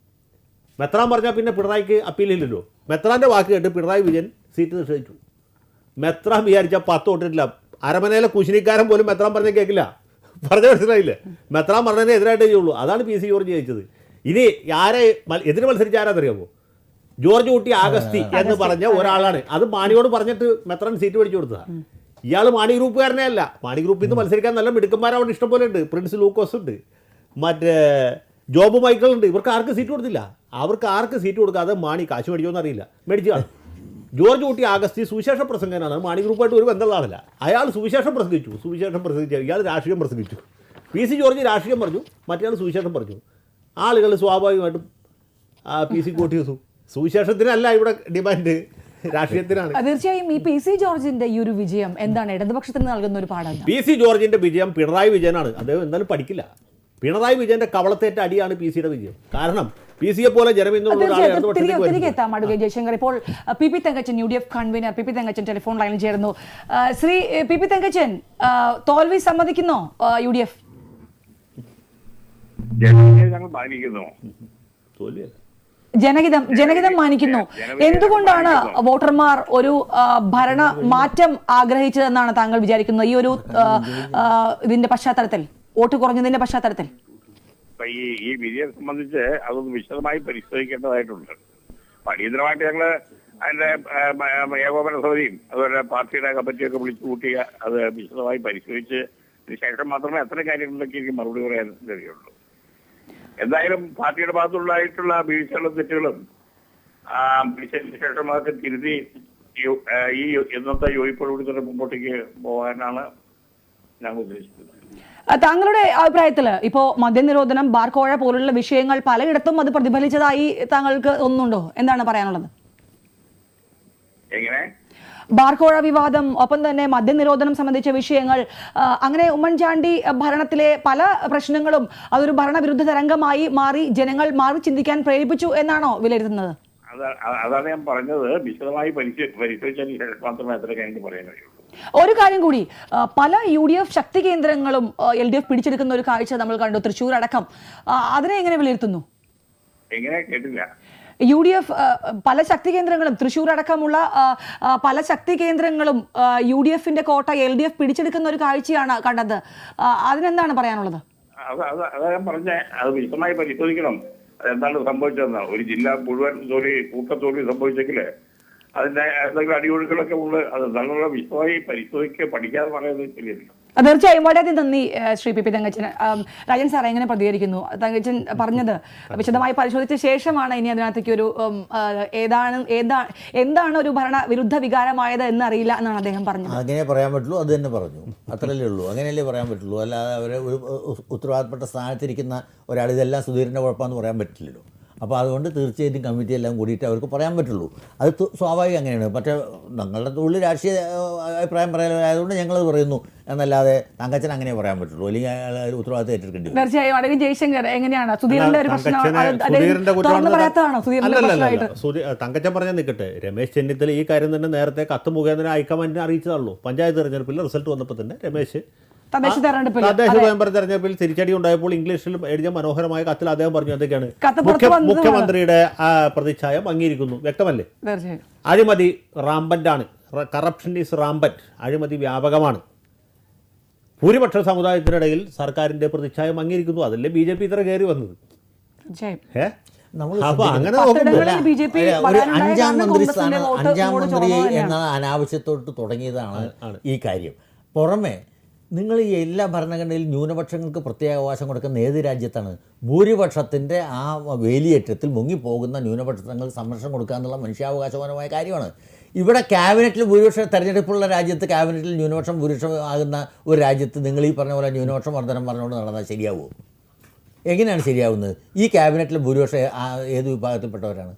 മെത്രാൻ പറഞ്ഞാൽ പിന്നെ പിണറായിക്ക് അപ്പീലില്ലല്ലോ. മെത്രാൻ്റെ വാക്ക് കേട്ട് പിണറായി വിജയൻ സീറ്റ് നിശ്ചയിച്ചു. മെത്രാൻ വിചാരിച്ചാൽ 10 വോട്ടിട്ടില്ല. അരമനയിലെ കുശിനിക്കാരൻ പോലും മെത്രാൻ പറഞ്ഞ കേൾക്കില്ല. പറഞ്ഞ മനസ്സിലായില്ലേ? മെത്രാൻ പറഞ്ഞതിന് എതിരായിട്ടേ ചെയ്യുള്ളൂ. അതാണ് PC ജോർജ് ജയിച്ചത്. ഇനി ആരെ എതിര് മത്സരിച്ച ആരാന്നറിയാമോ? ജോർജ് കുട്ടി ആഗസ്തി എന്ന് പറഞ്ഞ ഒരാളാണ്. അത് മാണിയോട് പറഞ്ഞിട്ട് മെത്രാൻ സീറ്റ് മേടിച്ചു കൊടുത്തതാണ്. ഇയാൾ മാണി ഗ്രൂപ്പുകാരനെ അല്ല. മാണി ഗ്രൂപ്പിൽ നിന്ന് മത്സരിക്കാൻ നല്ല മിടുക്കന്മാരവിടെ ഇഷ്ടംപോലെ ഉണ്ട്. പ്രിൻസ് ലൂക്കോസ് ഉണ്ട്, മറ്റേ ജോബ് മൈക്കിൾ ഉണ്ട്. ഇവർക്ക് ആർക്ക് സീറ്റ് കൊടുത്തില്ല. അവർക്ക് ആർക്ക് സീറ്റ് കൊടുക്കാതെ മാണി കാശ് മേടിക്കുമെന്ന് അറിയില്ല, മേടിച്ചാണ്. ജോർജ് കുട്ടി ആഗസ്തി സുവിശേഷ പ്രസംഗനാണ്. മാണി ഗ്രൂപ്പായിട്ട് ഒരു ബന്ധമുള്ള ആളല്ല. അയാൾ സുവിശേഷം പ്രസംഗിച്ചു, ഇയാൾ രാഷ്ട്രീയം പ്രസംഗിച്ചു. PC ജോർജ് രാഷ്ട്രീയം പറഞ്ഞു, മറ്റേ സുവിശേഷം പറഞ്ഞു. ആളുകൾ സ്വാഭാവികമായിട്ടും PC വോട്ട് ചെയ്തു. സുവിശേഷത്തിനല്ല ഇവിടെ ഡിമാൻഡ്, രാഷ്ട്രീയത്തിനാണ്.
തീർച്ചയായും ഈ PC ജോർജിന്റെ ഈ ഒരു വിജയം എന്താണ് ഇടതുപക്ഷത്തിന് നൽകുന്ന ഒരു പാഠം?
PC ജോർജിന്റെ വിജയം പിണറായി വിജയനാണ്. അദ്ദേഹം എന്തായാലും പഠിക്കില്ല. പിണറായി വിജയന്റെ കവളത്തേറ്റ അടിയാണ് PC-യുടെ വിജയം. കാരണം PC-യെ പോലെ
തിരികെ എത്താം അഡ്വക്കേറ്റ് ജയശങ്കർ. ഇപ്പോൾ PP Thankachan UDF convener PP Thankachan telephone ലൈനിൽ ചേർന്നു. ശ്രീ PP തങ്കച്ചൻ, തോൽവി സമ്മതിക്കുന്നോ UDF? ജനഹിതം മാനിക്കുന്നു. എന്തുകൊണ്ടാണ് വോട്ടർമാർ ഒരു ഭരണ മാറ്റം ആഗ്രഹിച്ചതെന്നാണ് താങ്കൾ വിചാരിക്കുന്നത് ഈ ഒരു ഇതിന്റെ പശ്ചാത്തലത്തിൽ, വോട്ട് കുറഞ്ഞതിന്റെ പശ്ചാത്തലത്തിൽ?
ഈ വിധിയെ സംബന്ധിച്ച് അതൊന്ന് വിശദമായി പരിശോധിക്കേണ്ടതായിട്ടുണ്ട്. അടിയന്തരമായിട്ട് ഞങ്ങള് അതിന്റെ ഏകോപന സമിതിയും അതുപോലെ പാർട്ടിയുടെ കമ്മിറ്റിയൊക്കെ വിളിച്ചു കൂട്ടിയ അത് വിശദമായി പരിശോധിച്ച് ശേഷം മാത്രമേ അത്തരം കാര്യങ്ങളിലേക്ക് എനിക്ക് മറുപടി പറയാൻ കഴിയുള്ളൂ. എന്തായാലും പാർട്ടിയുടെ ഭാഗത്തുള്ളതായിട്ടുള്ള വീഴ്ചകളും തെറ്റുകളും വീഴ്ചയ്ക്ക് ശേഷം അതൊക്കെ തിരുത്തി ഈ ഇന്നത്തെ യോജിപ്പോടുകൂടി തന്നെ മുമ്പോട്ടേക്ക് പോകാനാണ് ഞാൻ ഉദ്ദേശിക്കുന്നത്.
താങ്കളുടെ അഭിപ്രായത്തിൽ ഇപ്പോൾ മദ്യനിരോധനം, ബാർക്കോഴ പോലുള്ള വിഷയങ്ങൾ പലയിടത്തും അത് പ്രതിഫലിച്ചതായി താങ്കൾക്ക് തോന്നുന്നുണ്ടോ? എന്താണ് പറയാനുള്ളത്?
എങ്ങനെ?
ബാർക്കോഴ വിവാദം, ഒപ്പം തന്നെ മദ്യനിരോധനം സംബന്ധിച്ച വിഷയങ്ങൾ, അങ്ങനെ ഉമ്മൻചാണ്ടി ഭരണത്തിലെ പല പ്രശ്നങ്ങളും അതൊരു ഭരണവിരുദ്ധ തരംഗമായി മാറി ജനങ്ങൾ മാറി ചിന്തിക്കാൻ പ്രേരിപ്പിച്ചു എന്നാണോ വിലയിരുത്തുന്നത്?
അതാണ് ഞാൻ പറഞ്ഞത്. വിശദമായി പരിശോധിച്ചതിന് ശേഷം മാത്രമേ അത്ര കഴിഞ്ഞ് പറയാൻ കഴിയുള്ളൂ.
ഒരു കാര്യം കൂടി, പല UDF ശക്തി കേന്ദ്രങ്ങളും LDF പിടിച്ചെടുക്കുന്ന ഒരു കാഴ്ച നമ്മൾ കണ്ടു, തൃശ്ശൂർ അടക്കം. അതിനെ എങ്ങനെ വിലയിരുത്തുന്നു?
എങ്ങനെ? കേട്ടില്ല.
UDF പല ശക്തി കേന്ദ്രങ്ങളും, തൃശ്ശൂർ അടക്കമുള്ള പല ശക്തി കേന്ദ്രങ്ങളും UDFന്റെ കോട്ട LDF പിടിച്ചെടുക്കുന്ന ഒരു കാഴ്ചയാണ് കണ്ടത്. അതിനെന്താണ് പറയാനുള്ളത്?
അതാ ഞാൻ പറഞ്ഞേ, അത് വിശദമായി പരിശോധിക്കണം. അതെന്താണ് സംഭവിച്ചതെന്ന്. ഒരു ജില്ല മുഴുവൻ കൂട്ടത്തോൽവി സംഭവിച്ചെങ്കിൽ അതിന്റെ എന്തെങ്കിലും അടിയൊഴുക്കുകളൊക്കെ ഉണ്ട്. അത് എന്നുള്ള വിശദമായി പരിശോധിക്കുക, പഠിക്കാതെ പറയുന്നത് ശരിയല്ല.
തീർച്ചയായും വളരെ നന്ദി ശ്രീ പി തങ്കച്ചൻ. രാജൻ സാർ എങ്ങനെ പ്രതികരിക്കുന്നു? തങ്കച്ചൻ പറഞ്ഞത് വിശദമായി പരിശോധിച്ച ശേഷമാണ് ഇനി അതിനകത്തേക്ക് ഒരു എന്താണ് ഒരു ഭരണവിരുദ്ധ വികാരമായത് എന്നറിയില്ല എന്നാണ് അദ്ദേഹം പറഞ്ഞത്.
അങ്ങനെ പറയാൻ പറ്റുള്ളൂ, അത് തന്നെ പറഞ്ഞു, അത്രയല്ലേ ഉള്ളൂ. അങ്ങനെയല്ലേ പറയാൻ പറ്റുള്ളൂ. അല്ലാതെ അവരെ ഒരു ഉത്തരവാദപ്പെട്ട സ്ഥാനത്തിരിക്കുന്ന ഒരാൾ ഇതെല്ലാം സുധീരൻ്റെ കുഴപ്പമെന്ന് പറയാൻ പറ്റില്ലല്ലോ. അപ്പോൾ അതുകൊണ്ട് തീർച്ചയായിട്ടും കമ്മിറ്റി എല്ലാം കൂടിയിട്ട് അവർക്ക് പറയാൻ പറ്റുള്ളൂ. അത് സ്വാഭാവികം അങ്ങനെയാണ്. പക്ഷേ ഞങ്ങളുടെ ഉള്ളിൽ രാഷ്ട്രീയ അഭിപ്രായം പറയാനായതുകൊണ്ട് ഞങ്ങളത് പറയുന്നു എന്നല്ലാതെ തങ്കച്ചൻ അങ്ങനെ പറയാൻ പറ്റുള്ളൂ. അല്ലെങ്കിൽ അയാൾ ഉത്തരവാദിത്തം ഏറ്റെടുക്കേണ്ടി വരും.
തീർച്ചയായും. അല്ലെങ്കിൽ ജയശങ്കർ എങ്ങനെയാണ് സുധീരന്റെ ഒരു പ്രശ്നം പറയാത്തതാണോ?
തങ്കച്ചൻ പറഞ്ഞാൽ നിൽക്കട്ടെ, രമേശ് ചെന്നിത്തല ഈ കാര്യം തന്നെ നേരത്തെ കത്ത് മുഖേന ഹൈക്കമാൻഡിനെ അറിയിച്ചതാണല്ലോ. പഞ്ചായത്ത് തെരഞ്ഞെടുപ്പിൽ റിസൾട്ട് വന്നപ്പോൾ തന്നെ രമേശ് തദ്ദേശ സ്വയംഭരണ തെരഞ്ഞെടുപ്പിൽ തിരിച്ചടി ഉണ്ടായപ്പോൾ ഇംഗ്ലീഷിൽ എഴുതിയ മനോഹരമായ കത്തിൽ അദ്ദേഹം പറഞ്ഞു എന്തൊക്കെയാണ്? മുഖ്യമന്ത്രിയുടെ പ്രതിച്ഛായം അംഗീകരിക്കുന്നു. വ്യക്തമല്ലേ? അഴിമതി റാമ്പന്റാണ്, കറപ്ഷൻ ഈസ് റാമ്പന്റ്, അഴിമതി വ്യാപകമാണ്. ഭൂരിപക്ഷ സമുദായത്തിനിടയിൽ സർക്കാരിന്റെ പ്രതിച്ഛായം അംഗീകരിക്കുന്നു. അതല്ലേ BJP ഇത്ര കയറി വന്നത്. അപ്പൊ അങ്ങനെ അഞ്ചാം
മന്ത്രി എന്ന അനാവശ്യത്തോട്ട് തുടങ്ങിയതാണ് ഈ കാര്യം. പുറമെ നിങ്ങൾ ഈ എല്ലാ ഭരണഘടനയിലും ന്യൂനപക്ഷങ്ങൾക്ക് പ്രത്യേക അവകാശം കൊടുക്കുന്ന ഏത് രാജ്യത്താണ്? ഭൂരിപക്ഷത്തിൻ്റെ ആ വേലിയേറ്റത്തിൽ മുങ്ങിപ്പോകുന്ന ന്യൂനപക്ഷങ്ങൾക്ക് സംരക്ഷണം കൊടുക്കുക എന്നുള്ള മനുഷ്യാവകാശപരമായ കാര്യമാണ്. ഇവിടെ ക്യാബിനറ്റിൽ ഭൂരിപക്ഷം തെരഞ്ഞെടുപ്പുള്ള രാജ്യത്ത് ക്യാബിനറ്റിൽ ന്യൂനപക്ഷം ഭൂരിപക്ഷം ആകുന്ന ഒരു രാജ്യത്ത് നിങ്ങൾ ഈ പറഞ്ഞ പോലെ ന്യൂനപക്ഷം വർധനം പറഞ്ഞുകൊണ്ട് നടന്നാൽ ശരിയാവുമോ? എങ്ങനെയാണ് ശരിയാവുന്നത്? ഈ ക്യാബിനറ്റിലെ ഭൂരിപക്ഷം ഏത് വിഭാഗത്തിൽപ്പെട്ടവരാണ്?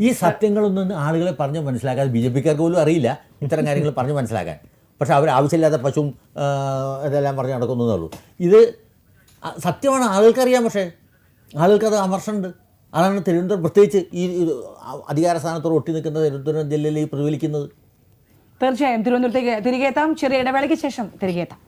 ഈ സത്യങ്ങളൊന്നും ആളുകളെ പറഞ്ഞ് മനസ്സിലാക്കാതെ BJPക്കാർക്ക് പോലും അറിയില്ല ഇത്തരം കാര്യങ്ങൾ പറഞ്ഞ് മനസ്സിലാക്കാൻ. പക്ഷേ അവർ ആവശ്യമില്ലാത്ത പശുവും ഇതെല്ലാം പറഞ്ഞ് നടക്കുന്നതേ ഉള്ളൂ. ഇത് സത്യമാണ്, ആളുകൾക്കറിയാം. പക്ഷേ ആളുകൾക്കത് അമർഷമുണ്ട്. അതാണ് തിരുവനന്തപുരം, പ്രത്യേകിച്ച് ഈ അധികാര സ്ഥാനത്തോട് ഒട്ടി നിൽക്കുന്ന തിരുവനന്തപുരം ജില്ലയിൽ ഈ പ്രതിഫലിക്കുന്നത്.
തീർച്ചയായും തിരുവനന്തപുരത്തേക്ക് തിരികെ എത്താം. ചെറിയ ഇടവേളയ്ക്ക് ശേഷം തിരികെ എത്താം.